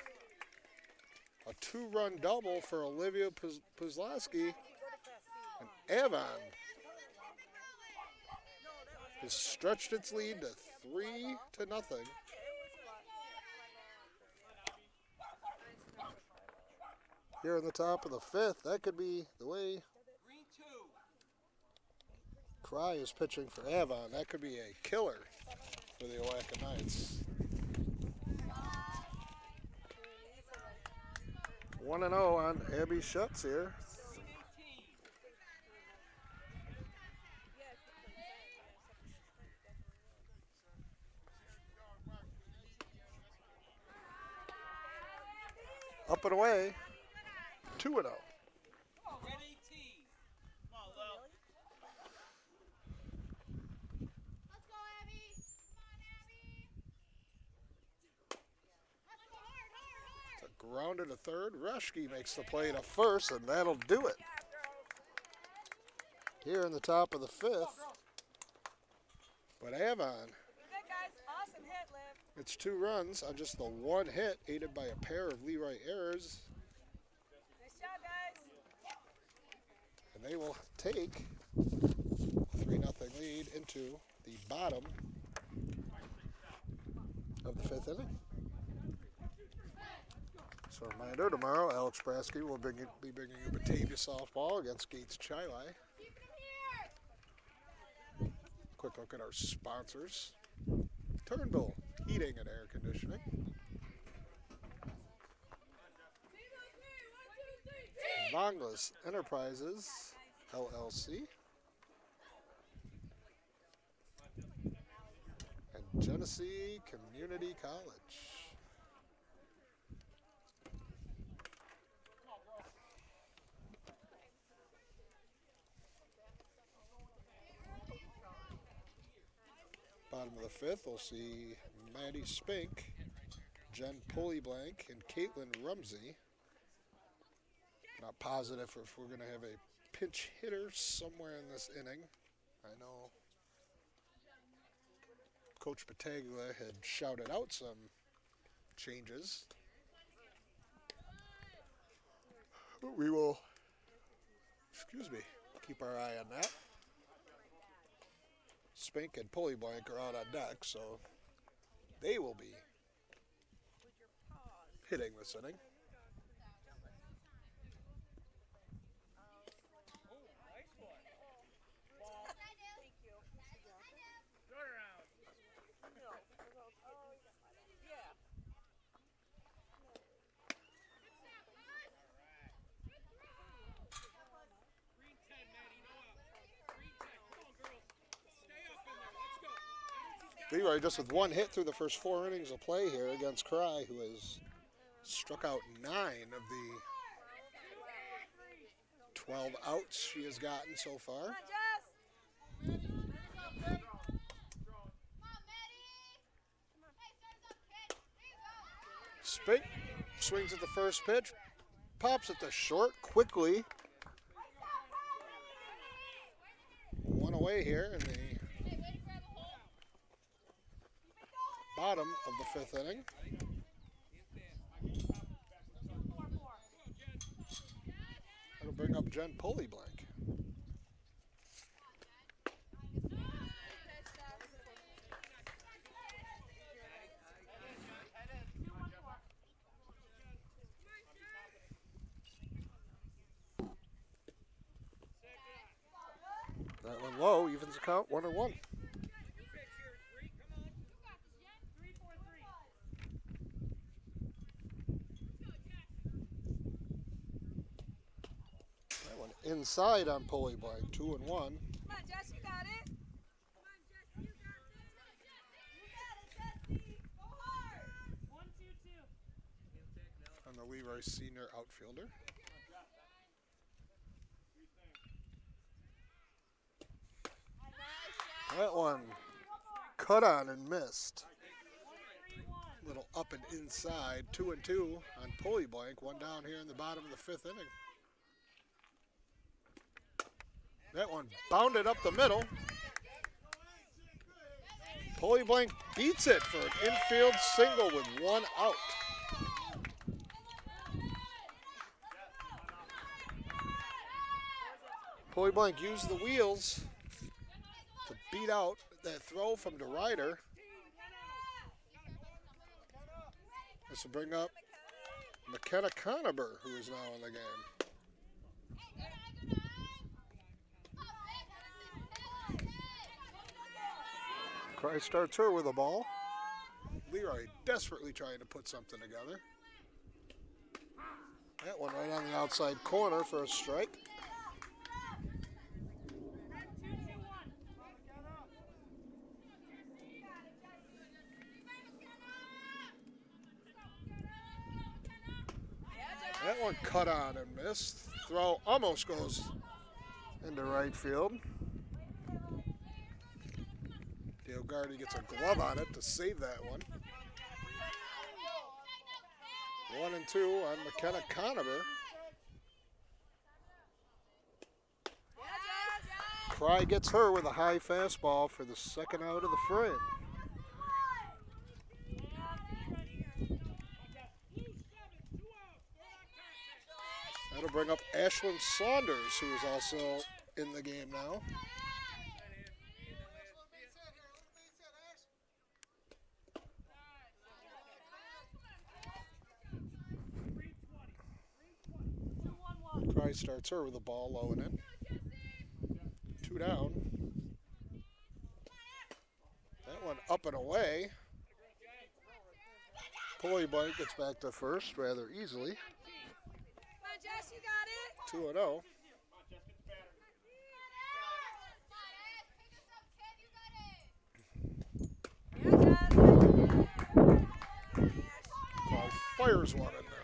A 2-run double for Olivia Pozlowski. And Avon has stretched its lead to 3-0. here in the top of the fifth. That could be the way Green 2. Cry is pitching for Avon. That could be a killer for the Owaka Knights. 1-0 on Abby Schutz here. Green 18. Up and away, 2-0. Red 18. Come on, Lil. Let's go, Abby. Come on, Abby. Let's go hard. It's a grounder to third. Rushke makes the play to first, and that'll do it. Here in the top of the fifth. But Avon, Good, guys. Awesome hit, Liv. it's 2 runs on just the 1 hit, aided by a pair of Leroy errors. Nice job, guys. And they will take a 3-0 lead into the bottom of the 5th inning. So a reminder, tomorrow Alex Brasky will be bringing you Batavia softball against Gates Chili. Quick look at our sponsors. Turnbull Heating and Air Conditioning. Vonglas Enterprises, LLC. And Genesee Community College. Bottom of the 5th, we'll see Maddie Spink, Jen Polyblank, and Caitlin Rumsey. Not positive if we're going to have a pinch hitter somewhere in this inning. I know Coach Batavia had shouted out some changes. But we will, keep our eye on that. Spink and Polyblank are out on deck, so they will be hitting this inning. Green 10, Maddie. No out. Green 10. Come on, girls. Stay up in there. Let's go. Leroy just with 1 hit through the first 4 innings of play here against Cry, who has struck out 9 of the 12 outs she has gotten so far. Come on, Jess. Spink swings at the first pitch, pops at the short quickly. 1 away here in the bottom of the 5th inning. That'll bring up Jen Polyblank. That one low, evens the count, 1-1. Pitch here. 3. Come on. 3-4-3. That one inside on Polyblank, 2-1. Come on, Jess, you got it. You got it, Jesse. Go hard. 1-2-2. On the Leroy senior outfielder. That one cut on and missed. Little up and inside, 2-2 on Polyblank. 1 down here in the bottom of the 5th inning. That one bounded up the middle. Polyblank beats it for an infield single with 1 out. Polyblank used the wheels to beat out that throw from DeRider. This will bring up McKenna Conover, who is now in the game. Cry starts her with the ball. Leroy desperately trying to put something together. That one right on the outside corner for a strike. That one cut on and missed. Throw almost goes into right field. Gardy gets a glove on it to save that one. 1-2 on McKenna Conover. Cry gets her with a high fastball for the second out of the frame. That'll bring up Ashlyn Saunders, who is also in the game now. Cry starts her with the ball low and in. 2 down. That one up and away. Pulley Blank gets back to first rather easily. 2-0. Cry fires one in there.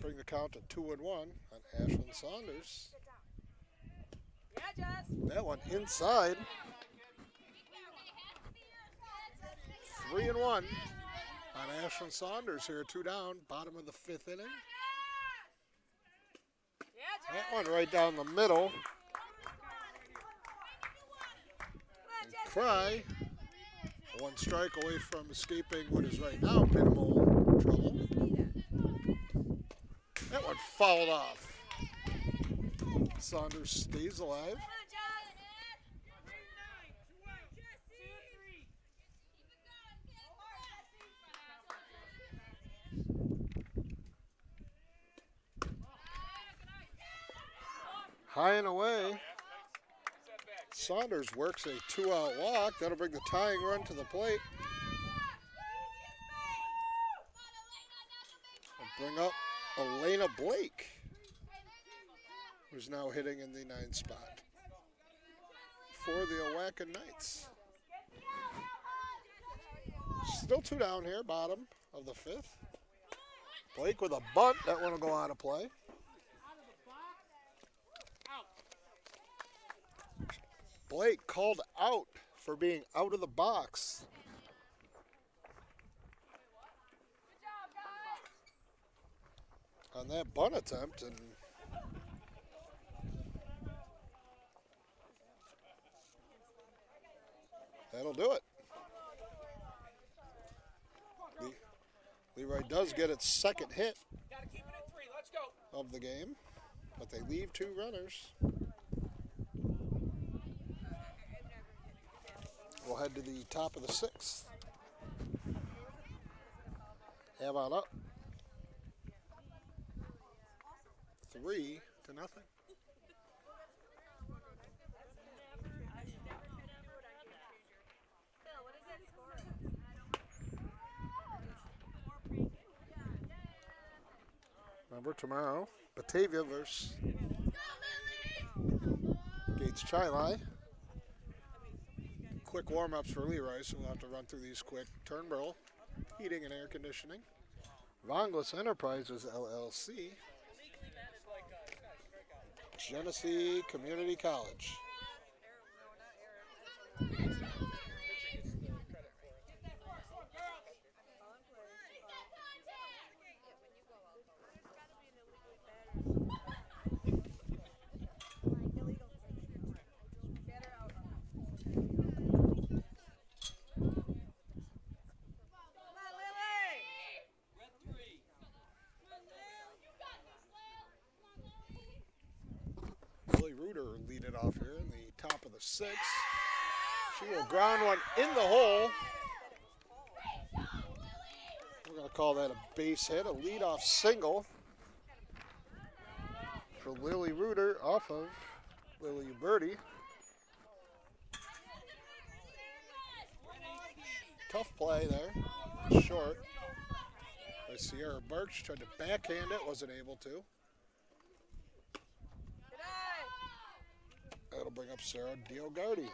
Bring the count to 2-1 on Ashlyn Saunders. That one inside. 3-1 on Ashlyn Saunders here. 2 down, bottom of the 5th inning. That one right down the middle. And Cry, 1 strike away from escaping what is right now minimal trouble. That one fouled off. Saunders stays alive. High and away. Saunders works a 2-out walk. That'll bring the tying run to the plate. And bring up Elena Blake, who's now hitting in the 9th spot for the Owaka Knights. Still 2 down here, bottom of the 5th. Blake with a bunt. That one will go out of play. Blake called out for being out of the box. On that bunt attempt, and that'll do it. Leroy does get its second hit of the game, but they leave 2 runners. We'll head to the top of the 6th. Avon up. 3-0. Remember tomorrow, Batavia versus Gates Chili. Quick warm-ups for Leroy, so we'll have to run through these quick. Turnbull, heating and air conditioning. Vonglis Enterprises, LLC. Genesee Community College. Lead it off here in the top of the 6th. She will ground one in the hole. We're going to call that a base hit, a leadoff single for Lily Reuter off of Lily Uberti. Tough play there, short. By Sierra Birch, tried to backhand it, wasn't able to. That'll bring up Sarah Diogardi.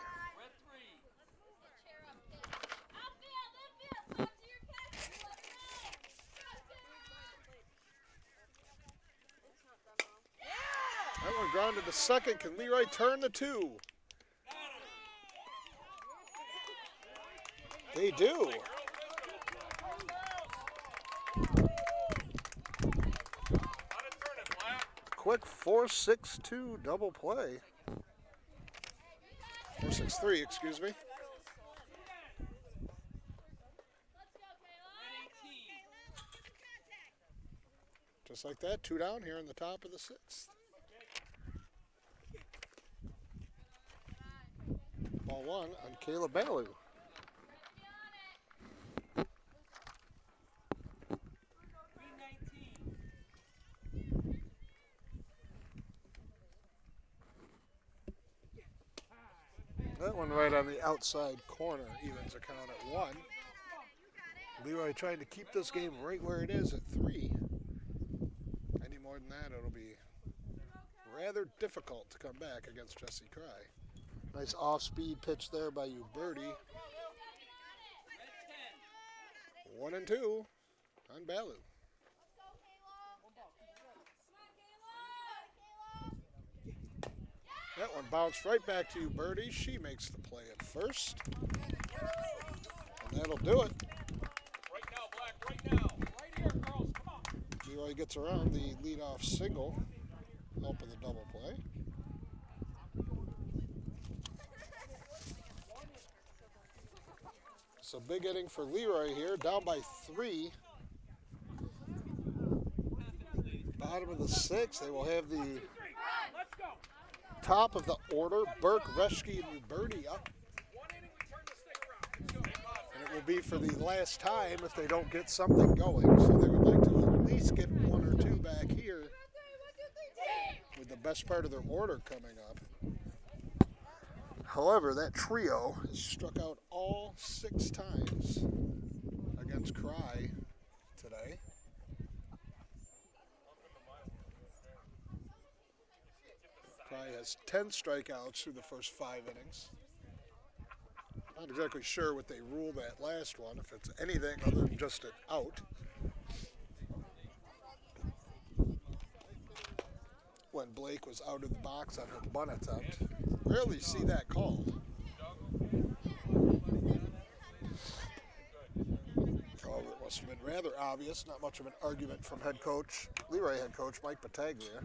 That one grounded to second. Can Leroy turn the 2? They do. Quick 4-6-2 double play. 4-6-3, excuse me. Just like that, 2 down here in the top of the 6th. Ball 1 on Kayla Balu. That one right on the outside corner evens a count at 1. Leroy trying to keep this game right where it is at 3. Any more than that, it'll be rather difficult to come back against Jessie Cry. Nice off-speed pitch there by Uberti. 1 and 2 on Balu. That one bounced right back to Uberti. She makes the play at first. And that'll do it. Right now, Black, right now. Right here, girls, come on. Leroy gets around the leadoff single, helping the double play. So big inning for Leroy here, down by 3. Bottom of the 6th, they will have the top of the order, Burke, Reschke, and Uberti up. And it will be for the last time if they don't get something going. So they would like to at least get 1 or 2 back here with the best part of their order coming up. However, that trio has struck out all 6 times against Cry today. Cry has 10 strikeouts through the first 5 innings. Not exactly sure what they ruled that last one, if it's anything other than just an out. When Blake was out of the box on her bunt attempt. Rarely see that called. Oh, it must have been rather obvious. Not much of an argument from Leroy head coach Mike Batavia.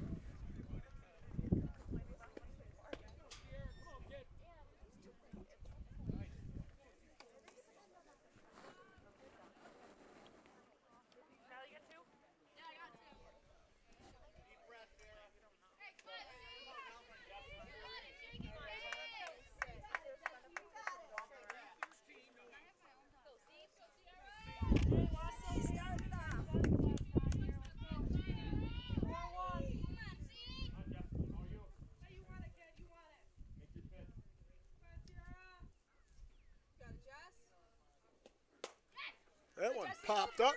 That one popped up.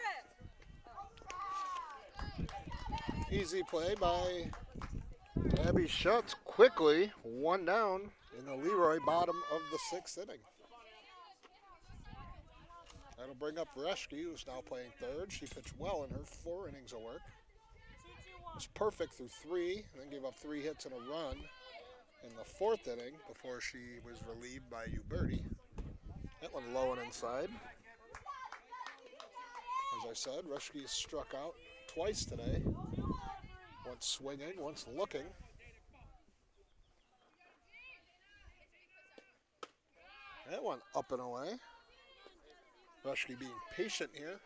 Easy play by Abby Schutz. Quickly, 1 down in the Leroy bottom of the 6th inning. That'll bring up Reschke, who's now playing 3rd. She pitched well in her 4 innings of work. Was perfect through 3, and then gave up 3 hits and a run in the 4th inning before she was relieved by Uberti. That one low and inside. As I said, Reschke has struck out twice today. Once swinging, once looking. That one up and away. Reschke being patient here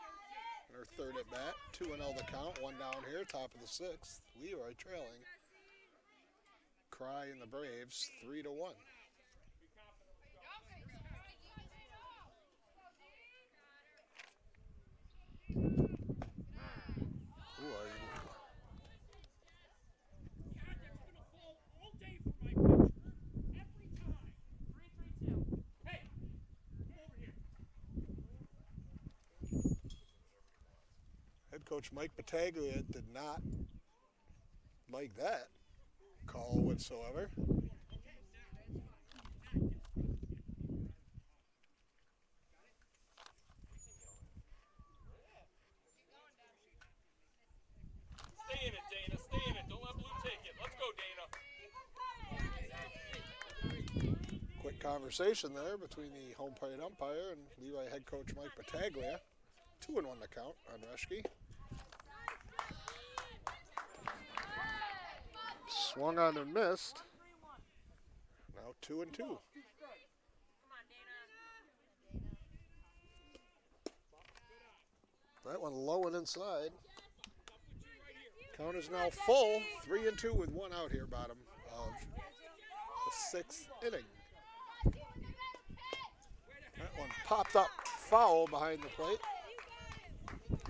in her 3rd at bat. 2-0 the count, 1 down here, top of the 6th. Leroy trailing. Cry and the Braves, 3-1. Head coach Mike Batavia did not like that call whatsoever. Stay in it, Dana. Stay in it. Don't let Blue take it. Let's go, Dana. Quick conversation there between the home plate umpire and Levi head coach Mike Batavia. 2-1 to count on Reschke. Swung on and missed. Now 2-2. That one low and inside. Count is now full. 3-2 with one out here, bottom of the 6th inning. That one popped up foul behind the plate.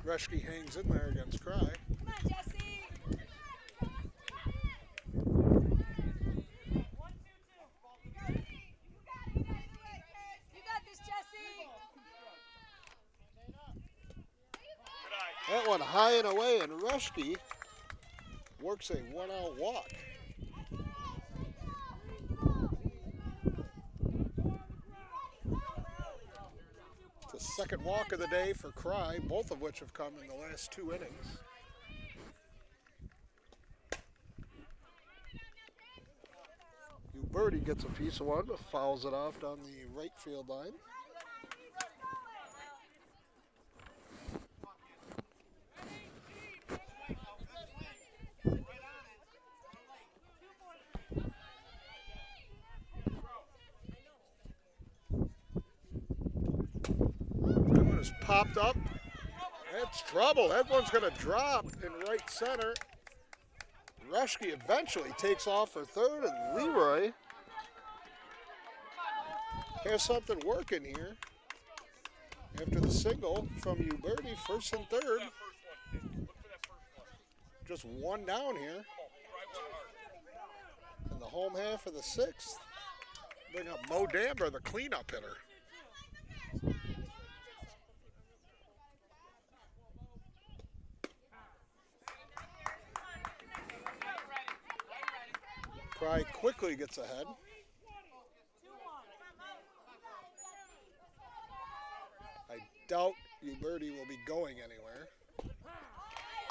Reschke hangs in there against Cry. Come on, Jesse. 1, 2, 2. You got this, Jesse. Good eye. That one high and away, and Reschke works a one-out walk. It's the second walk of the day for Cry, both of which have come in the last 2 innings. Birdie gets a piece of one, but fouls it off down the right field line. That one is popped up. That's trouble. That one's going to drop in right center. Reschke eventually takes off for third, and Leroy has something working here. After the single from Birdie, first and third. Look for that first one. Just one down here. Try one hard. In the home half of the 6th. Bring up Mo Damber, the cleanup hitter. Cry quickly gets ahead. I doubt Birdie will be going anywhere.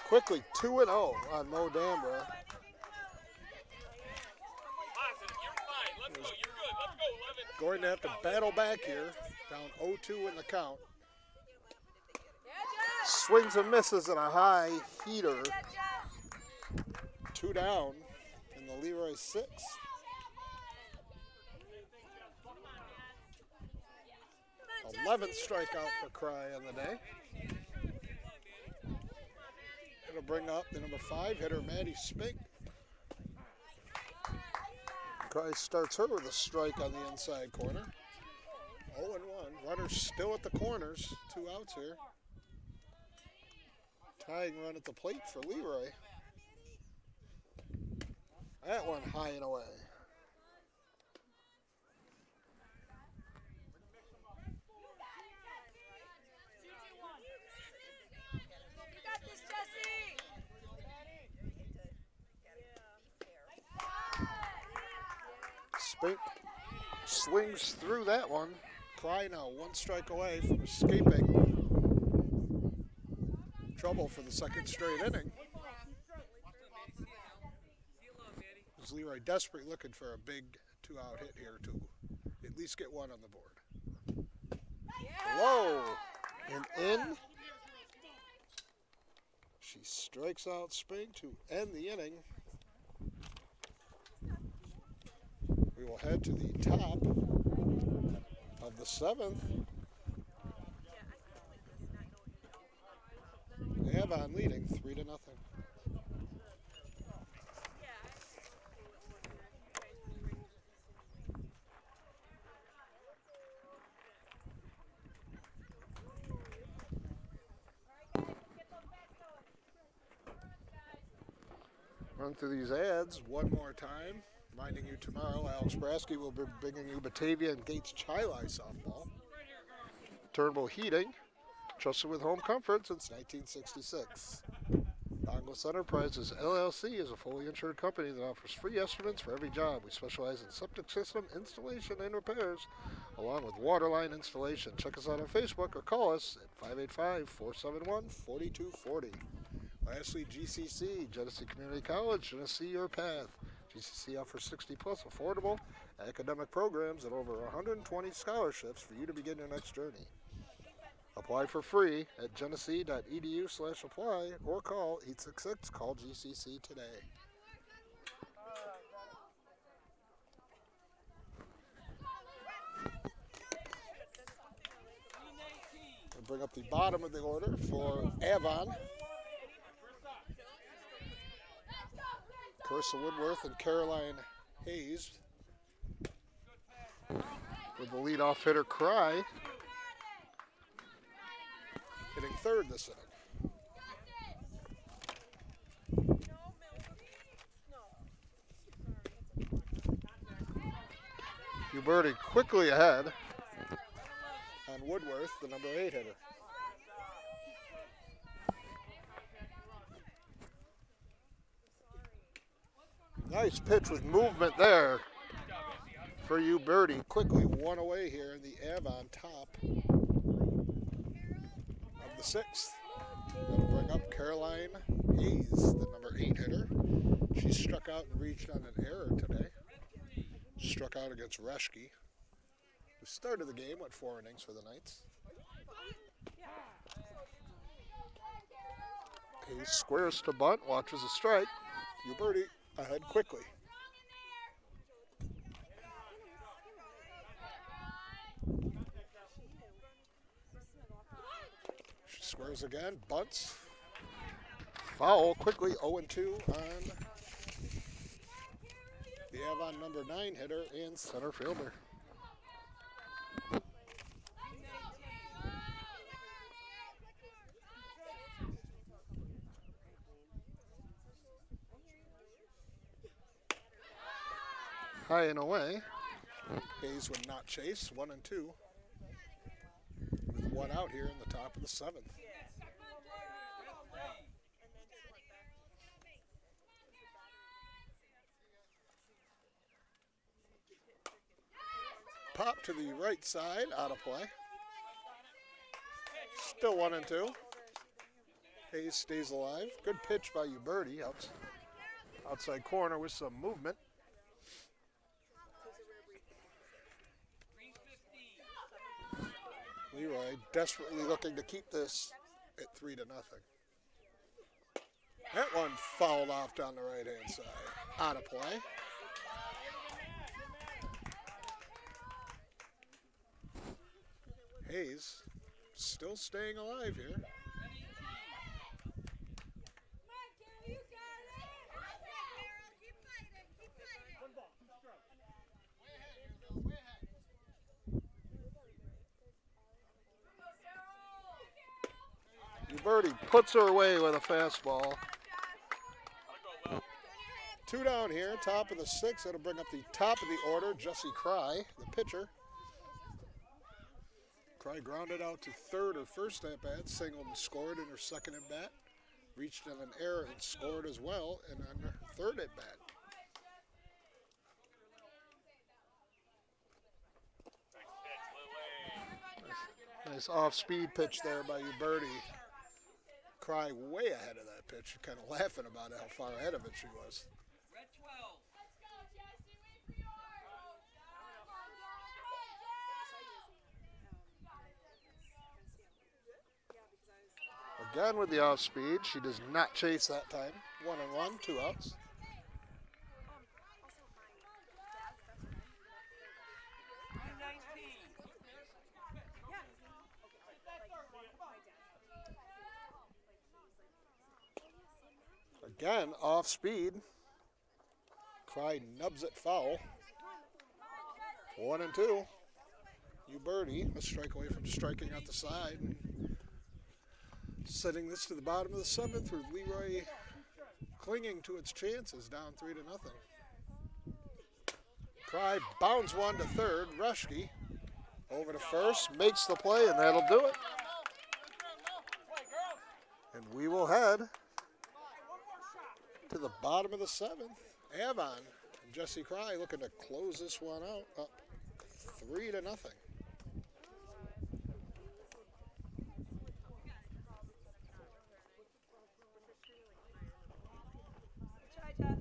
Quickly 2-0 on Mo Dambra. Positive. You're fine. Let's go. You're good. Let's go, 11. Going to have to battle back here. Down 0-2 in the count. Swings and misses and a high heater. 2 down in the Leroy 6th. Come 11th strikeout for Cry on the day. It'll bring up the number 5 hitter, Maddie Spink. Cry starts her with a strike on the inside corner. 0-1. Runners still at the corners. 2 outs here. Tying run at the plate for Leroy. That one high and away. You got this, Jesse. Spink swings through that one. Cry now 1 strike away from escaping trouble for the 2nd straight inning. Is Leroy desperately looking for a big 2-out hit here to at least get one on the board. Low and in. She strikes out Spink to end the inning. We will head to the top of the 7th. Avon leading 3-0. Run through these ads one more time. Reminding you tomorrow, Alex Brasky will be bringing you Batavia and Gates Chili softball. Turnbull Heating Trusted with home comfort since 1966. Douglas Enterprises LLC is a fully insured company that offers free estimates for every job. We specialize in septic system installation and repairs, along with waterline installation. Check us out on Facebook or call us at 585-471-4240. Lastly, GCC, Genesee Community College, Genesee Your Path. GCC offers 60-plus affordable academic programs and over 120 scholarships for you to begin your next journey. Apply for free at genesee.edu/apply or call 866-CALL-GCC today. We'll bring up the bottom of the order for Avon. Carissa Woodworth and Caroline Hayes. With the leadoff hitter, Cry, hitting third this inning. Uberti quickly ahead on Woodworth, the number 8 hitter. Nice pitch with movement there for Uberti. Quickly one away here in the Avon top of the 6th. That'll bring up Caroline Hayes, the number 8 hitter. She struck out and reached on an error today. Struck out against Reschke, who started the game, went 4 innings for the Knights. Hayes squares to bunt, watches a strike. Uberti ahead quickly. She squares again, bunts. Foul quickly, 0-2 on the Avon number 9 hitter and center fielder. High and away. Hayes would not chase, 1-2. With 1 out here in the top of the 7th. Pop to the right side, out of play. Still 1-2. Hayes stays alive. Good pitch by Uberti. Outside corner with some movement. Leroy desperately looking to keep this at 3-0. That one fouled off down the right-hand side. Out of play. Hayes still staying alive here. Uberti puts her away with a fastball. 2 down here, top of the 6th. That'll bring up the top of the order, Jesse Cry, the pitcher. Cry grounded out to third her first at bat, singled and scored in her second at bat. Reached on an error and scored as well and on her third at bat. Nice off-speed pitch there by Uberti. Cry way ahead of that pitch, kind of laughing about it, how far ahead of it she was. Again with the off speed. She does not chase that time. 1-1, 2 outs. Again, off speed. Cry nubs it foul. 1-2. Uberti, a strike away from striking out the side. Setting this to the bottom of the 7th with Leroy clinging to its chances, down 3-0. Cry bounds one to third. Reschke over to first, makes the play, and that'll do it. And we will head to the bottom of the 7th. Avon and Jesse Cry looking to close this one out, up 3-0. Try, Jess.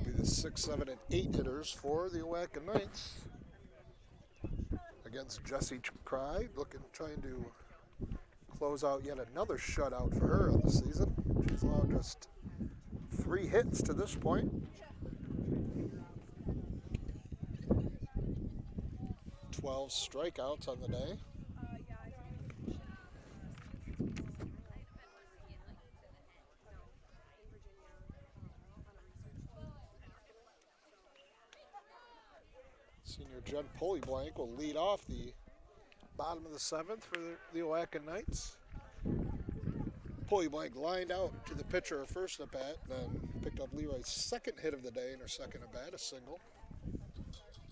Be the 6, 7, and 8 hitters for the Owaka Knights against Jessie Cry, trying to close out yet another shutout for her on the season. She's allowed just 3 hits to this point. 12 strikeouts on the day. Senior Jen Polyblank will lead off the bottom of the 7th for the Owaka Knights. Polyblank lined out to the pitcher her first at bat, then picked up Leroy's second hit of the day in her second at bat, a single.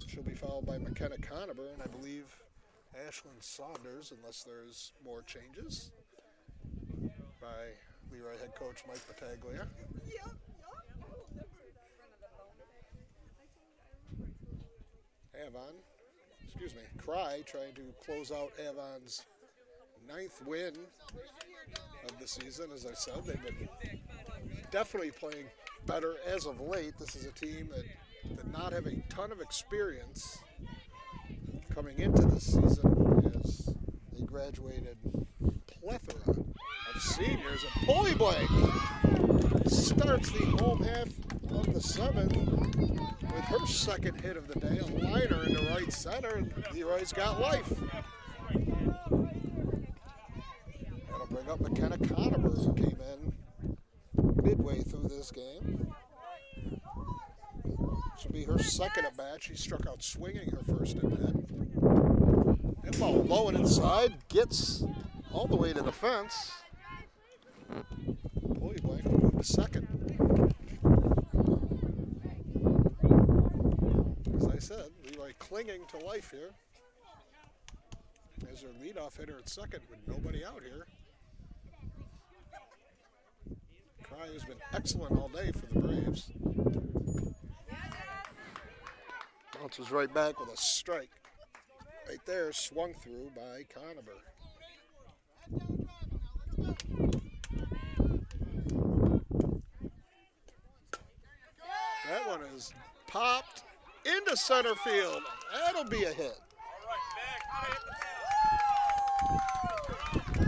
She'll be followed by McKenna Conover and I believe Ashlyn Saunders, unless there's more changes, by Leroy head coach Mike Batavia. Cry trying to close out Avon's 9th win of the season. As I said, they've been definitely playing better as of late. This is a team that did not have a ton of experience coming into this season as they graduated plethora of seniors. And Polyblank starts the home half of the 7th with her second hit of the day, a liner into right center, and Leroy's got life. That'll bring up McKenna Conover, who came in midway through this game. This will be her second at bat. She struck out swinging her first at bat. And ball low and inside, gets all the way to the fence. Polyblank will move to second. As I said, Leroy clinging to life here as their leadoff hitter at second with nobody out here. Cry has been excellent all day for the Braves. Bounces right back with a strike. Right there, swung through by Conover. That one is popped into center field. That'll be a hit.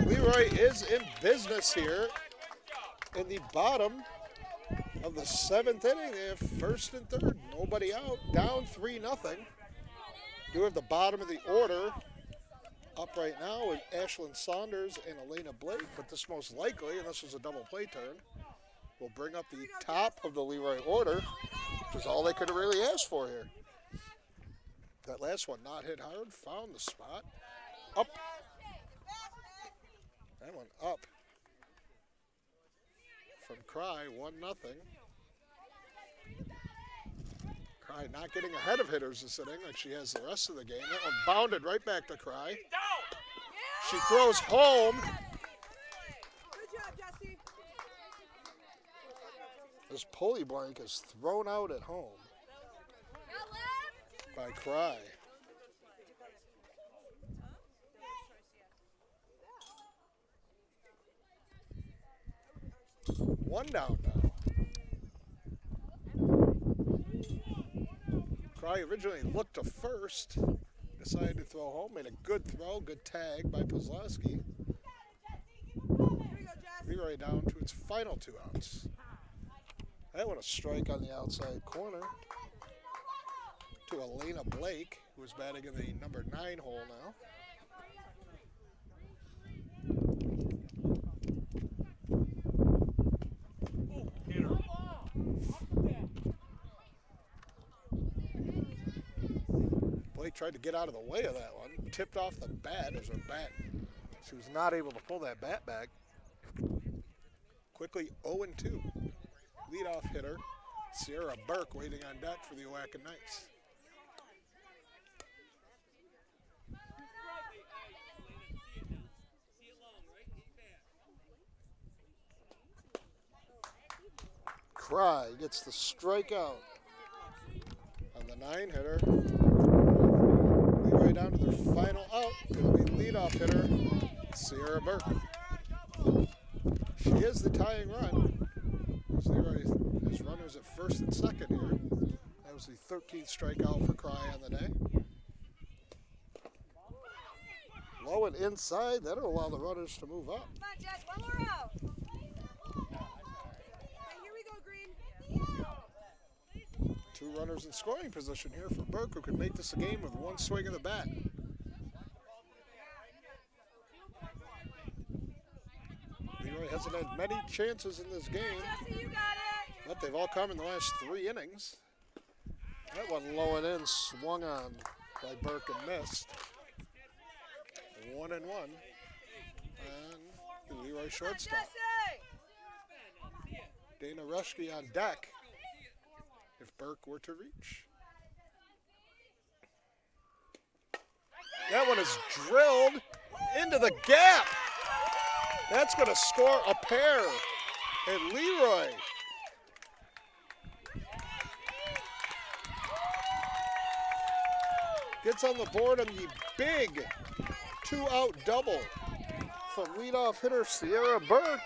Leroy is in business here in the bottom of the 7th inning. They have first and third, nobody out, down 3-0. Do have the bottom of the order up right now with Ashlyn Saunders and Elena Blake, but this most likely, unless there's a double play turn, will bring up the top of the Leroy order, which is all they could have really asked for here. That last one not hit hard, found the spot. Up. That one up. From Cry, 1-0. Cry not getting ahead of hitters this inning like she has the rest of the game. That one bounded right back to Cry. She throws home. Good job, Jesse. This Polyblank is thrown out at home by Cry. One down now. Cry originally looked to first, decided to throw home, made a good throw, good tag by Pozlowski. Leroy down to its final 2 outs. That one a strike on the outside corner to Elena Blake, who is batting in the number 9 hole now. Blake tried to get out of the way of that one. Tipped off the bat as her bat. She was not able to pull that bat back. Quickly 0-2. Leadoff hitter, Sierra Burke, waiting on deck for the Owaka Knights. Cry gets the strikeout on the 9-hitter. Leroy down to their final out. Going to be leadoff hitter, Sierra Burke. She is the tying run. Leroy has runners at first and second here. That was the 13th strikeout for Cry on the day. Low and inside. That'll allow the runners to move up. Come on, Jess, one more out. Okay, here we go, Green. 2 runners in scoring position here for Burke, who could make this a game with one swing of the bat. Leroy hasn't had many chances in this game, Jesse, you got it. but they've all come in the last 3 innings. That one low and in, swung on by Burke and missed. 1-1. And Leroy Come on, shortstop. Jesse. Dana Rushke on deck if Burke were to reach. That one is drilled into the gap. That's going to score a pair. And Leroy gets on the board on the big 2-out double from leadoff hitter Sierra Burke.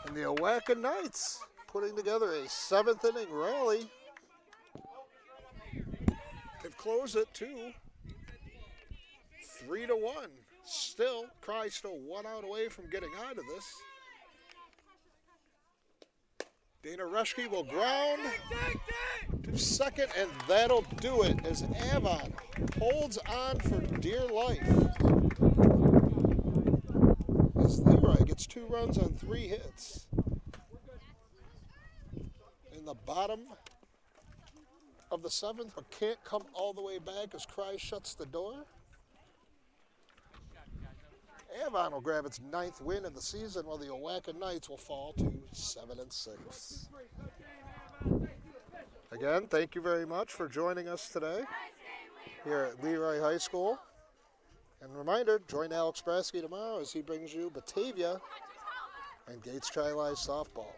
And the Owaka Knights putting together a 7th inning rally. They've closed it to 3-1. Still, Cry still 1 out away from getting out of this. Dana Rushke will ground to second, and that'll do it as Avon holds on for dear life. As Leroy gets 2 runs on 3 hits. In the bottom of the 7th, but can't come all the way back as Cry shuts the door. Avon will grab its 9th win of the season, while the Owaka Knights will fall to 7-6. Again, thank you very much for joining us today here at Leroy High School. And reminder, join Alex Brasky tomorrow as he brings you Batavia and Gates Tri-Live softball.